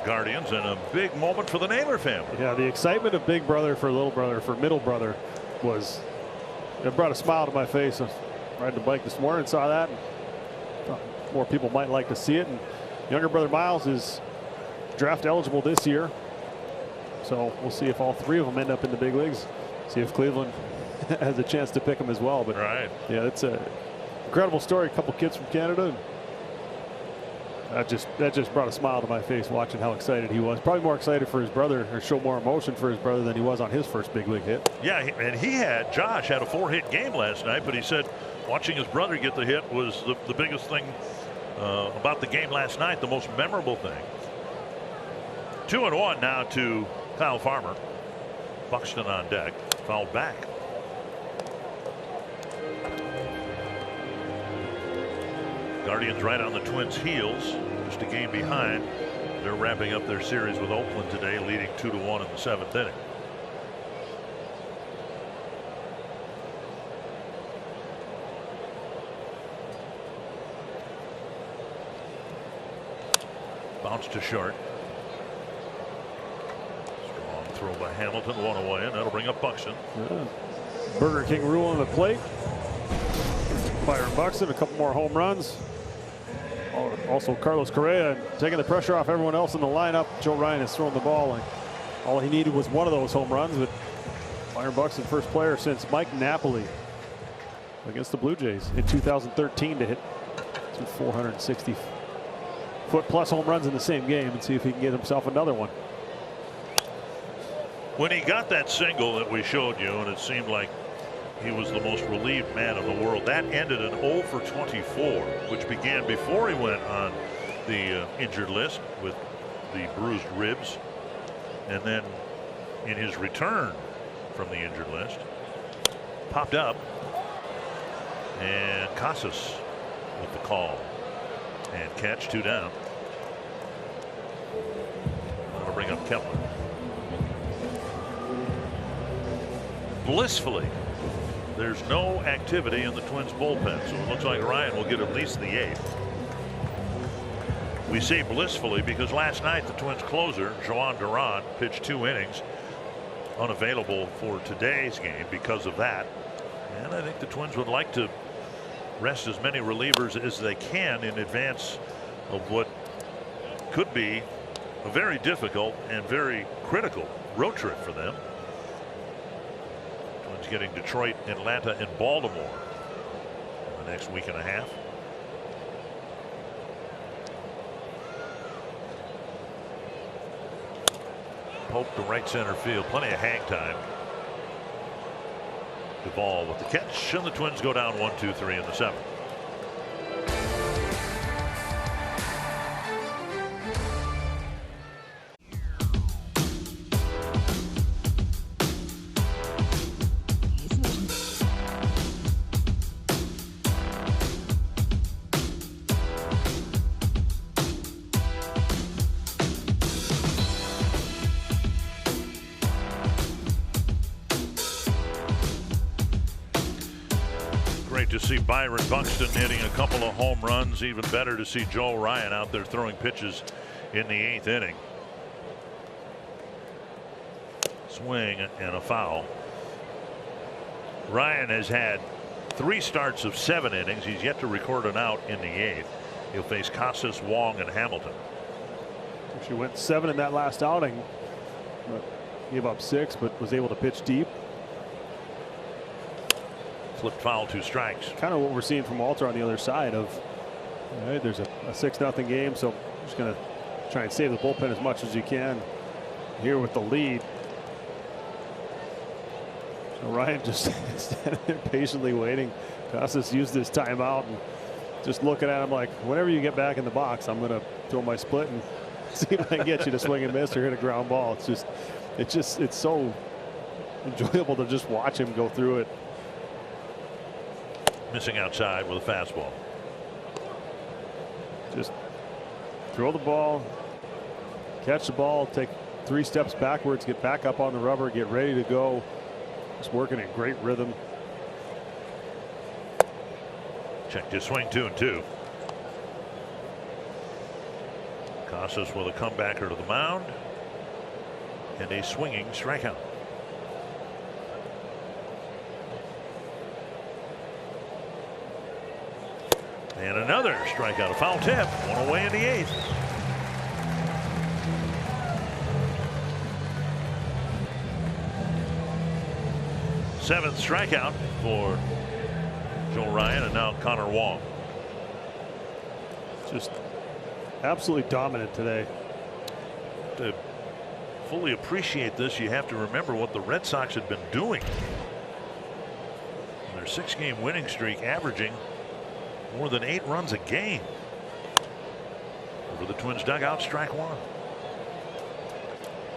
A: Guardians, and a big moment for the Naylor family.
B: Yeah, the excitement of big brother for little brother for middle brother was, it brought a smile to my face. I was riding the bike this morning and saw that. More people might like to see it. And younger brother Miles is draft eligible this year, so we'll see if all 3 of them end up in the big leagues. See if Cleveland has a chance to pick them as well. But
A: right,
B: yeah, it's a incredible story. A couple kids from Canada. That just brought a smile to my face watching how excited he was. Probably more excited for his brother, or show more emotion for his brother, than he was on his first big league hit.
A: Yeah, and Josh had a 4-hit game last night, but he said watching his brother get the hit was the biggest thing about the game last night, the most memorable thing. 2-1 now to Kyle Farmer. Buxton on deck, fouled back. Guardians right on the Twins' heels, just a game behind. They're wrapping up their series with Oakland today, leading 2-1 in the 7th inning. Bounce to short. Strong throw by Hamilton, 1 away, and that'll bring up Buxton.
B: Yeah. Burger King rule on the plate. Byron Buxton, a couple more home runs. Also Carlos Correa taking the pressure off everyone else in the lineup. Joe Ryan has thrown the ball, and all he needed was one of those home runs. But Byron Buxton, first player since Mike Napoli against the Blue Jays in 2013 to hit 460-foot-plus home runs in the same game, and see if he can get himself another one.
A: When he got that single that we showed you, and it seemed like he was the most relieved man in the world, that ended an 0 for 24, which began before he went on the injured list with the bruised ribs, and then in his return from the injured list, popped up, and Casas with the call and catch, 2 down. That'll bring up Kepler. Blissfully, there's no activity in the Twins bullpen, so it looks like Ryan will get at least the 8th. We say blissfully because last night the Twins closer, Joan Duran, pitched 2 innings, unavailable for today's game because of that. And I think the Twins would like to rest as many relievers as they can in advance of what could be a very difficult and very critical road trip for them. Twins getting Detroit, Atlanta, and Baltimore in the next week and a half. Pope to right center field, plenty of hang time. Duvall with the catch, and the Twins go down 1-2-3 in the 7th. To see Byron Buxton hitting a couple of home runs. Even better to see Joe Ryan out there throwing pitches in the 8th inning. Swing and a foul. Ryan has had 3 starts of 7 innings. He's yet to record an out in the 8th. He'll face Casas, Wong, and Hamilton.
B: She went 7 in that last outing, but gave up 6, but was able to pitch deep.
A: Flipped foul, 2 strikes.
B: Kind of what we're seeing from Walter on the other side of, all right, there's a 6-0 game, so I'm just going to try and save the bullpen as much as you can here with the lead. So Ryan just standing there patiently waiting. Casas used his timeout and just looking at him like, whenever you get back in the box, I'm going to throw my split and see if I can get you to swing and miss or hit a ground ball. It's so enjoyable to just watch him go through it.
A: Missing outside with a fastball.
B: Just throw the ball, catch the ball, take 3 steps backwards, get back up on the rubber, get ready to go. Just working in great rhythm.
A: Checked his swing, 2-2. Casas with a comebacker to the mound and a swinging strikeout. And another strikeout, a foul tip, 1 away in the 8th. Seventh strikeout for Joe Ryan, and now Connor Wong.
B: Just absolutely dominant today.
A: To fully appreciate this, you have to remember what the Red Sox had been doing. Their 6-game winning streak, averaging more than 8 runs a game. Over the Twins dugout, strike 1.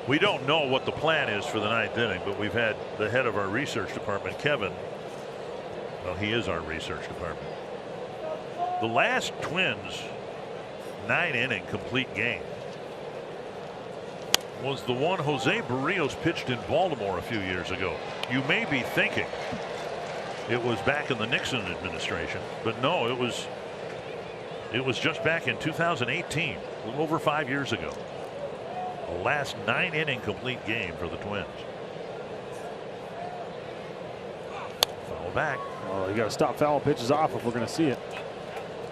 A: We don't know what the plan is for the 9th inning, but we've had the head of our research department, Kevin. Well, he is our research department. The last Twins 9-inning complete game was the one Jose Barrios pitched in Baltimore a few years ago. You may be thinking it was back in the Nixon administration, but no, it was just back in 2018, a little over 5 years ago. The last 9-inning complete game for the Twins. Foul back.
B: Oh, you got to stop foul pitches off if we're going to see it.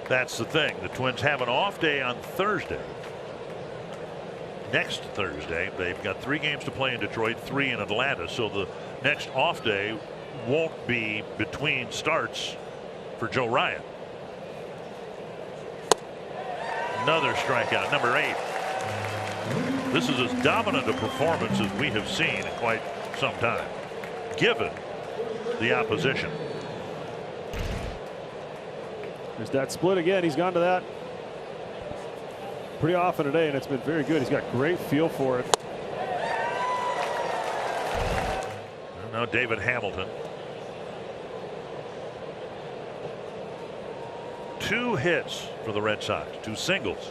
A: That's the thing. The Twins have an off day on Thursday. Next Thursday, they've got 3 games to play in Detroit, 3 in Atlanta. So the next off day won't be between starts for Joe Ryan. Another strikeout, number 8. This is as dominant a performance as we have seen in quite some time, given the opposition.
B: There's that split again. He's gone to that. pretty often today, and it's been very good. He's got great feel for it.
A: And now David Hamilton. 2 hits for the Red Sox, 2 singles.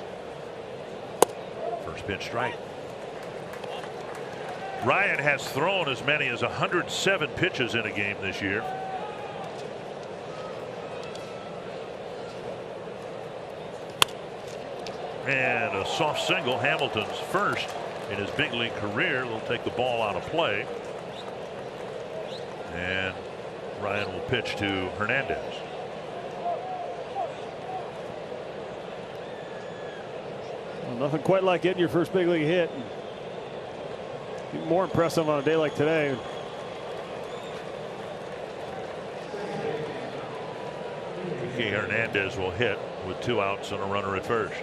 A: First pitch strike. Ryan has thrown as many as 107 pitches in a game this year. And a soft single, Hamilton's first in his big league career. They'll take the ball out of play. And Ryan will pitch to Hernandez.
B: Well, nothing quite like getting your first big league hit. Even more impressive on a day like today.
A: Kike Hernandez will hit with 2 outs and a runner at first.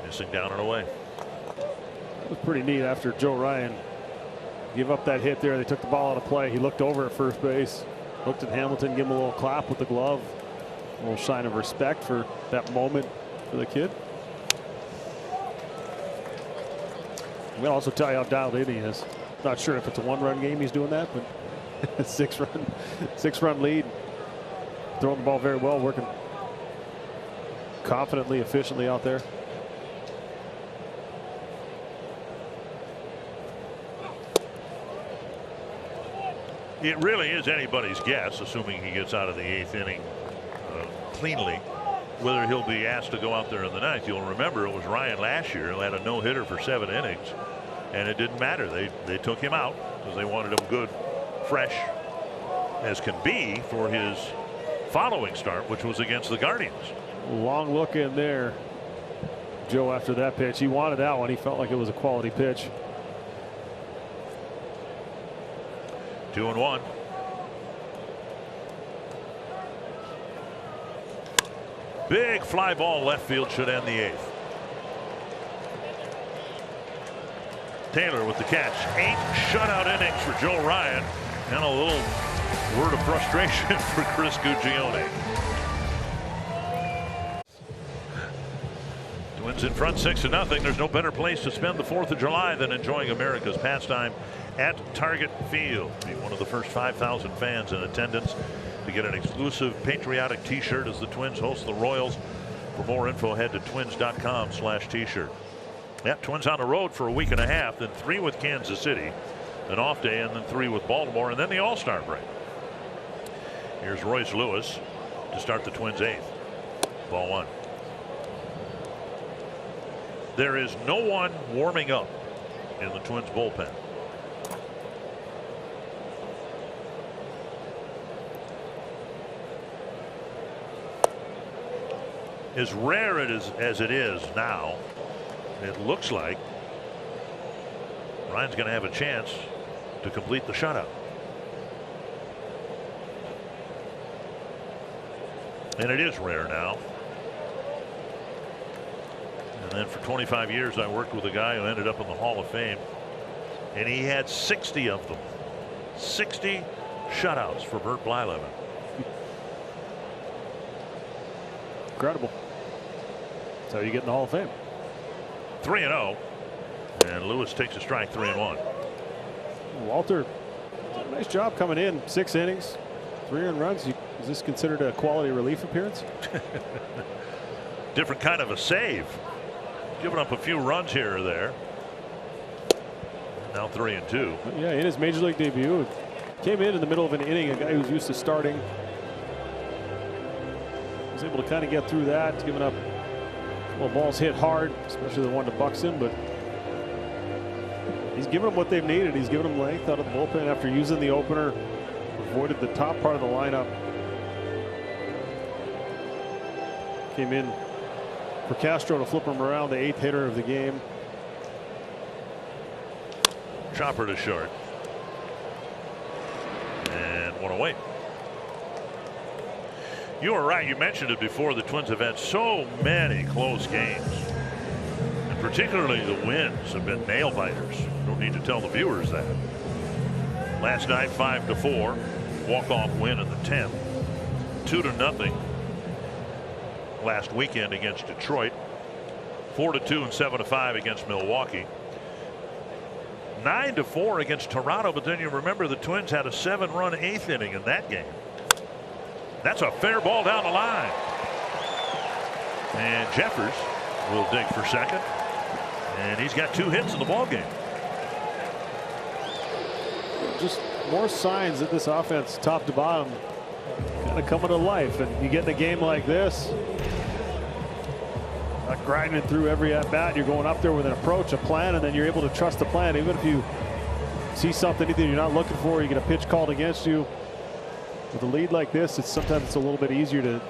A: Missing down and away.
B: It was pretty neat after Joe Ryan gave up that hit there. They took the ball out of play. He looked over at first base, looked at Hamilton, gave him a little clap with the glove. A little sign of respect for that moment for the kid. We'll also tell you how dialed in he is. Not sure if it's a 1-run game he's doing that, but 6-run lead. Throwing the ball very well, working confidently, efficiently out there.
A: It really is anybody's guess, assuming he gets out of the 8th inning cleanly, whether he'll be asked to go out there in the 9th. You'll remember it was Ryan last year who had a no-hitter for 7 innings, and it didn't matter. They took him out because they wanted him good, fresh as can be for his following start, which was against the Guardians.
B: Long look in there, Joe, after that pitch. He wanted that one. He felt like it was a quality pitch.
A: 2-1. Big fly ball left field, should end the 8th. Taylor with the catch. 8 shutout innings for Joe Ryan, and a little word of frustration for Chris Guccione. Twins in front 6-0. There's no better place to spend the 4th of July than enjoying America's pastime at Target Field. Be one of the first 5,000 fans in attendance to get an exclusive patriotic t-shirt as the Twins host the Royals. For more info, head to twins.com/t-shirt. Yeah, Twins on the road for a week and a half, then 3 with Kansas City, an off day, and then 3 with Baltimore, and then the All-Star break. Here's Royce Lewis to start the Twins' 8th. Ball 1. There is no one warming up in the Twins bullpen. As rare as it is now, it looks like Ryan's going to have a chance to complete the shutout. And it is rare now. And then for 25 years I worked with a guy who ended up in the Hall of Fame, and he had 60 of them. 60 shutouts for Bert Blyleven.
B: Incredible. That's how you get in the Hall of Fame.
A: 3-0, and Lewis takes a strike. 3-1.
B: Walter, nice job coming in. 6 innings, 3 earned runs. Is this considered a quality relief appearance?
A: Different kind of a save. Giving up a few runs here or there. Now 3-2.
B: Yeah, in his major league debut, came in the middle of an inning. A guy who's used to starting was able to kind of get through that. Giving up, well, balls hit hard, especially the one to Buxton, but he's given them what they've needed. He's given them length out of the bullpen after using the opener. Avoided the top part of the lineup. Came in for Castro to flip him around, the 8th hitter of the game.
A: Chopper to short. And one away. You were right. You mentioned it before. The Twins have had so many close games. And particularly the wins have been nail biters. Don't need to tell the viewers that. Last night, 5-4. Walk-off win in the 10th. 2-0 last weekend against Detroit. 4-2 and 7-5 against Milwaukee. 9-4 against Toronto. But then you remember the Twins had a 7-run 8th inning in that game. That's a fair ball down the line. And Jeffers will dig for second. And he's got 2 hits in the ball game.
B: Just more signs that this offense, top to bottom, kind of coming to life. And you get in a game like this, not grinding through every at bat. You're going up there with an approach, a plan, and then you're able to trust the plan. Even if you see something either you're not looking for, you get a pitch called against you. With a lead like this, sometimes it's a little bit easier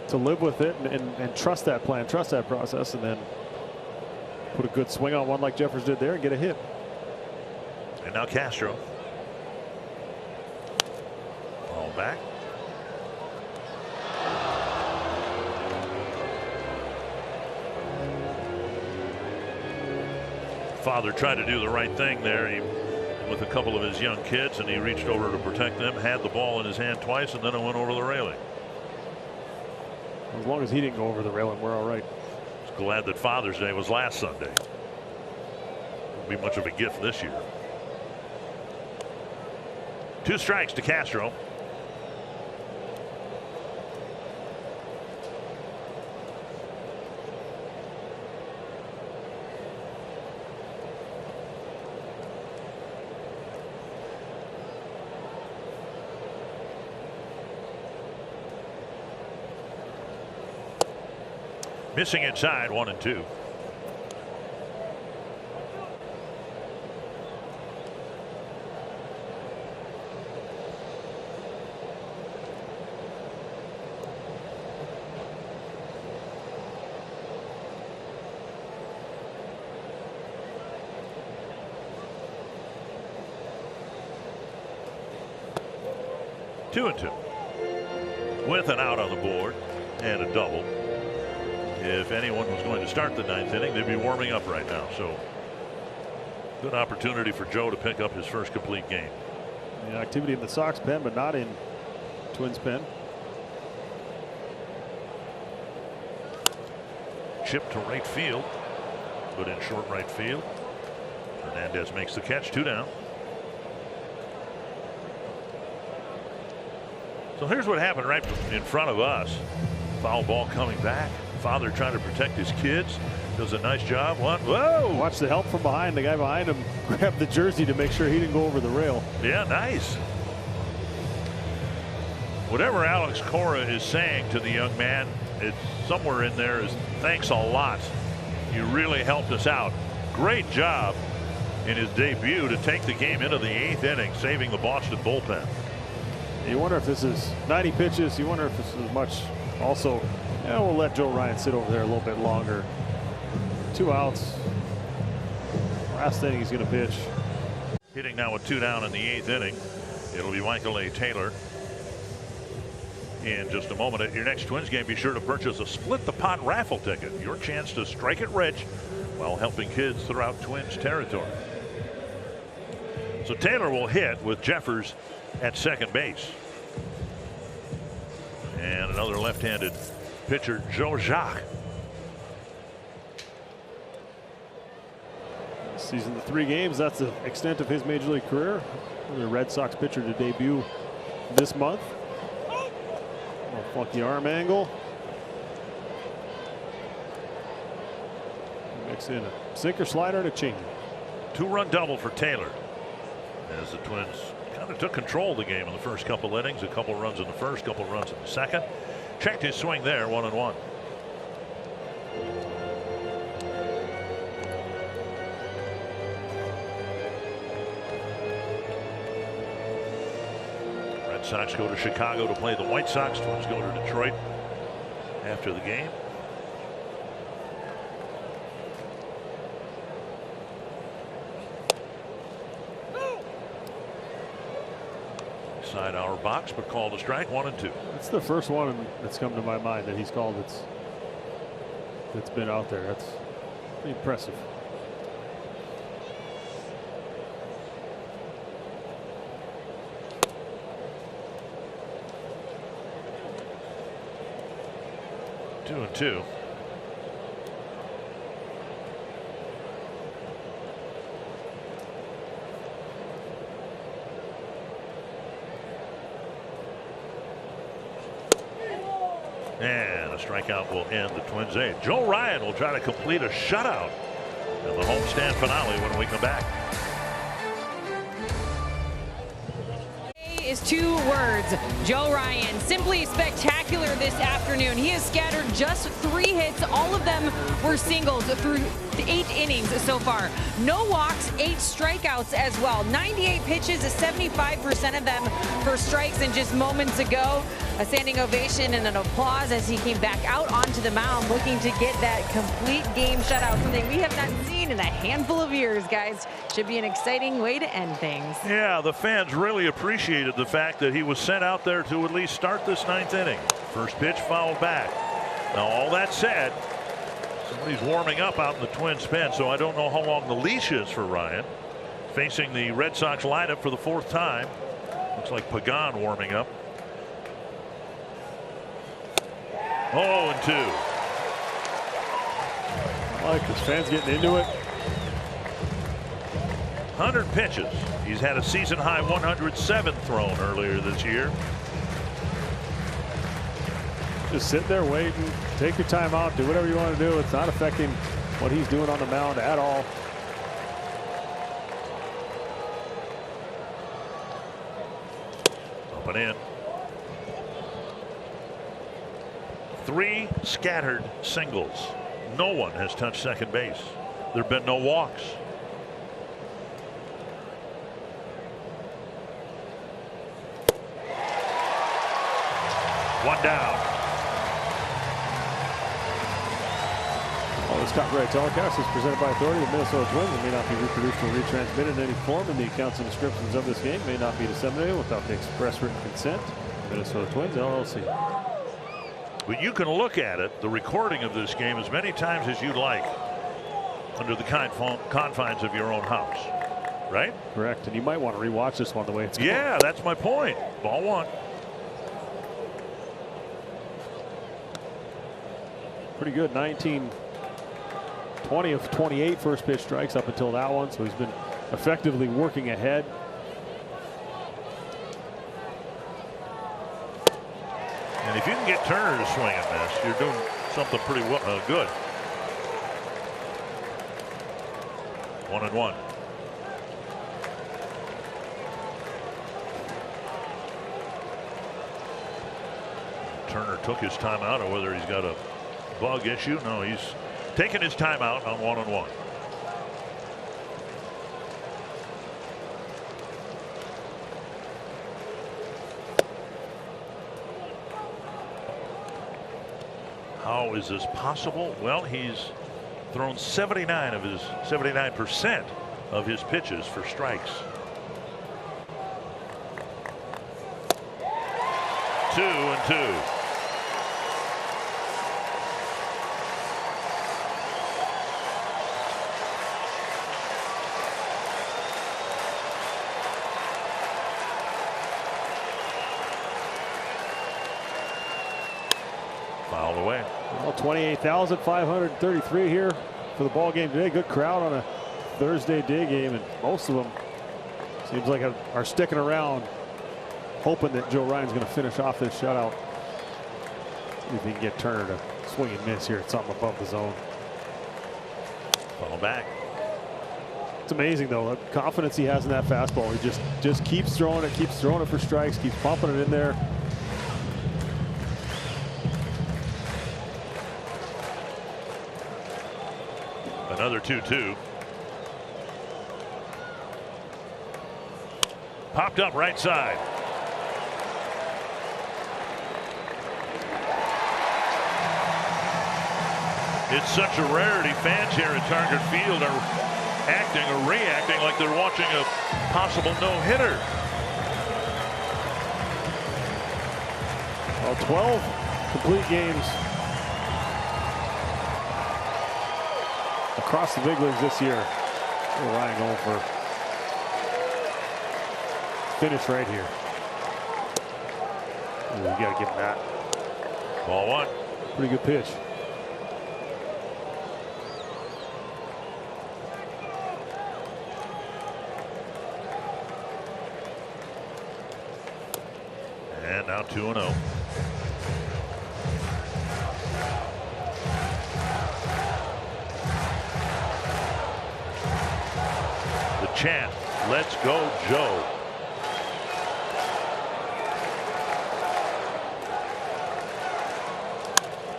B: to live with it and trust that plan, trust that process, and then put a good swing on one like Jeffers did there and get a hit.
A: And now Castro. Ball back. Father tried to do the right thing there. With a couple of his young kids, and he reached over to protect them, had the ball in his hand twice, and then it went over the railing.
B: As long as he didn't go over the railing, we're all right.
A: Just glad that Father's Day was last Sunday. Won't be much of a gift this year. 2 strikes to Castro. Missing inside, 1-2. Two and two. With an out on the board and a double. If anyone was going to start the 9th inning, they'd be warming up right now. So good opportunity for Joe to pick up his first complete game.
B: Yeah, activity in the Sox pen, but not in Twins pen.
A: Chip to right field, but in short right field. Hernandez makes the catch, 2 down. So here's what happened right in front of us. Foul ball coming back. Father trying to protect his kids. Does a nice job. What? Whoa!
B: Watch the help from behind. The guy behind him grabbed the jersey to make sure he didn't go over the rail.
A: Yeah, nice. Whatever Alex Cora is saying to the young man, it's somewhere in there is thanks a lot. You really helped us out. Great job in his debut to take the game into the 8th inning, saving the Boston bullpen.
B: You wonder if this is 90 pitches. You wonder if this is much. Also, yeah, we'll let Joe Ryan sit over there a little bit longer. 2 outs. Last inning he's going to pitch.
A: Hitting now with 2 down in the 8th inning. It'll be Michael A. Taylor. In just a moment, at your next Twins game, be sure to purchase a Split the Pot raffle ticket. Your chance to strike it rich while helping kids throughout Twins territory. So Taylor will hit with Jeffers at second base. And another left-handed pitcher, Joe Jacques.
B: Season 3 games. That's the extent of his major league career. The Red Sox pitcher to debut this month. Funky arm angle. Mix in a sinker, slider, and a change.
A: 2-run double for Taylor. As the Twins kind of took control of the game in the first couple innings. A couple runs in the first, couple runs in the second. Checked his swing there, 1-1. Red Sox go to Chicago to play the White Sox. Twins go to Detroit after the game. inside our box, but called a strike, 1-2.
B: It's the first one that's come to my mind that he's called that's been out there. That's pretty impressive.
A: Two and two. And a strikeout will end the Twins' eighth. Joe Ryan will try to complete a shutout in the homestand finale when we come back.
C: Is 2 words. Joe Ryan, simply spectacular this afternoon. He has scattered just 3 hits. All of them were singles through 8 innings so far. No walks, 8 strikeouts as well. 98 pitches, 75% of them for strikes. And just moments ago, a standing ovation and an applause as he came back out onto the mound looking to get that complete game shutout, something we have not seen in a handful of years, guys. Should be an exciting way to end things.
A: Yeah, the fans really appreciated the fact that he was sent out there to at least start this 9th inning. First pitch fouled back. Now, all that said, somebody's warming up out in the Twins pen, so I don't know how long the leash is for Ryan. Facing the Red Sox lineup for the 4th time. Looks like Pagan warming up. 0-2.
B: I like this. Fans getting into it.
A: 100 pitches. He's had a season high 107 thrown earlier this year.
B: Just sit there waiting, take your time out, do whatever you want to do. It's not affecting what he's doing on the mound at all.
A: Up and in. 3 scattered singles. No one has touched second base. There have been no walks. One down.
B: Well, this copyright telecast is presented by authority of Minnesota Twins and may not be reproduced or retransmitted in any form, and the accounts and descriptions of this game may not be disseminated without the express written consent of Minnesota Twins, LLC.
A: But you can look at it, the recording of this game, as many times as you'd like under the confines of your own house, right?
B: Correct, and you might want to rewatch this one the way it's going.
A: Yeah, that's my point. Ball 1.
B: Pretty good. 19, 20 of 28 first pitch strikes up until that one, so he's been effectively working ahead.
A: And if you can get Turner to swing and miss, you're doing something pretty good. 1-1. Turner took his time out, or whether he's got a bug issue. No, he's taking his time out on 1-1. How is this possible? Well, he's thrown 79% of his pitches for strikes. 2-2. Fouled away.
B: Well, 28,533 here for the ball game today. Good crowd on a Thursday day game, and most of them seems like are sticking around, hoping that Joe Ryan's going to finish off this shutout. See if he can get Turner to swing and miss here at something above the zone.
A: Fall back.
B: It's amazing though, the confidence he has in that fastball. He just keeps throwing it for strikes, keeps pumping it in there.
A: Another 2-2. Popped up right side. It's such a rarity. Fans here at Target Field are acting or reacting like they're watching a possible no-hitter.
F: So 12 complete games across the big leagues this year. Ryan going for finish right here. Ooh, you got to give him that.
A: Ball one.
F: Pretty good pitch.
A: And now 2-0. The chant, let's go Joe.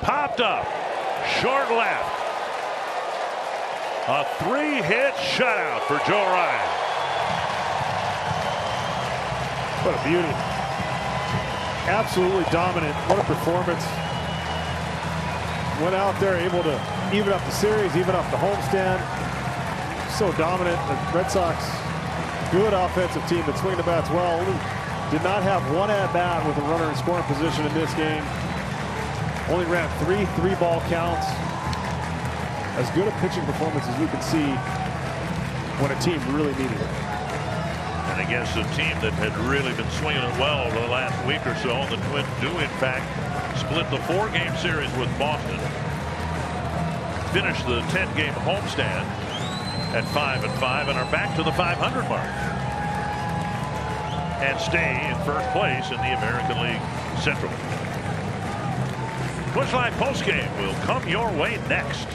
A: Popped up, short left. A 3-hit shutout for Joe Ryan.
F: What a beauty. Absolutely dominant. What a performance. Went out there able to even up the series, even up the homestand. So dominant. The Red Sox, good offensive team, but swinging the bats well. Only did not have one at-bat with a runner in scoring position in this game. Only ran three ball counts. As good a pitching performance as you can see when a team really needed it.
A: And against a team that had really been swinging it well over the last week or so, the Twins do in fact split the 4-game series with Boston, finish the 10-game homestand at 5-5, and are back to the 500 mark and stay in first place in the American League Central. Busch Live postgame will come your way next.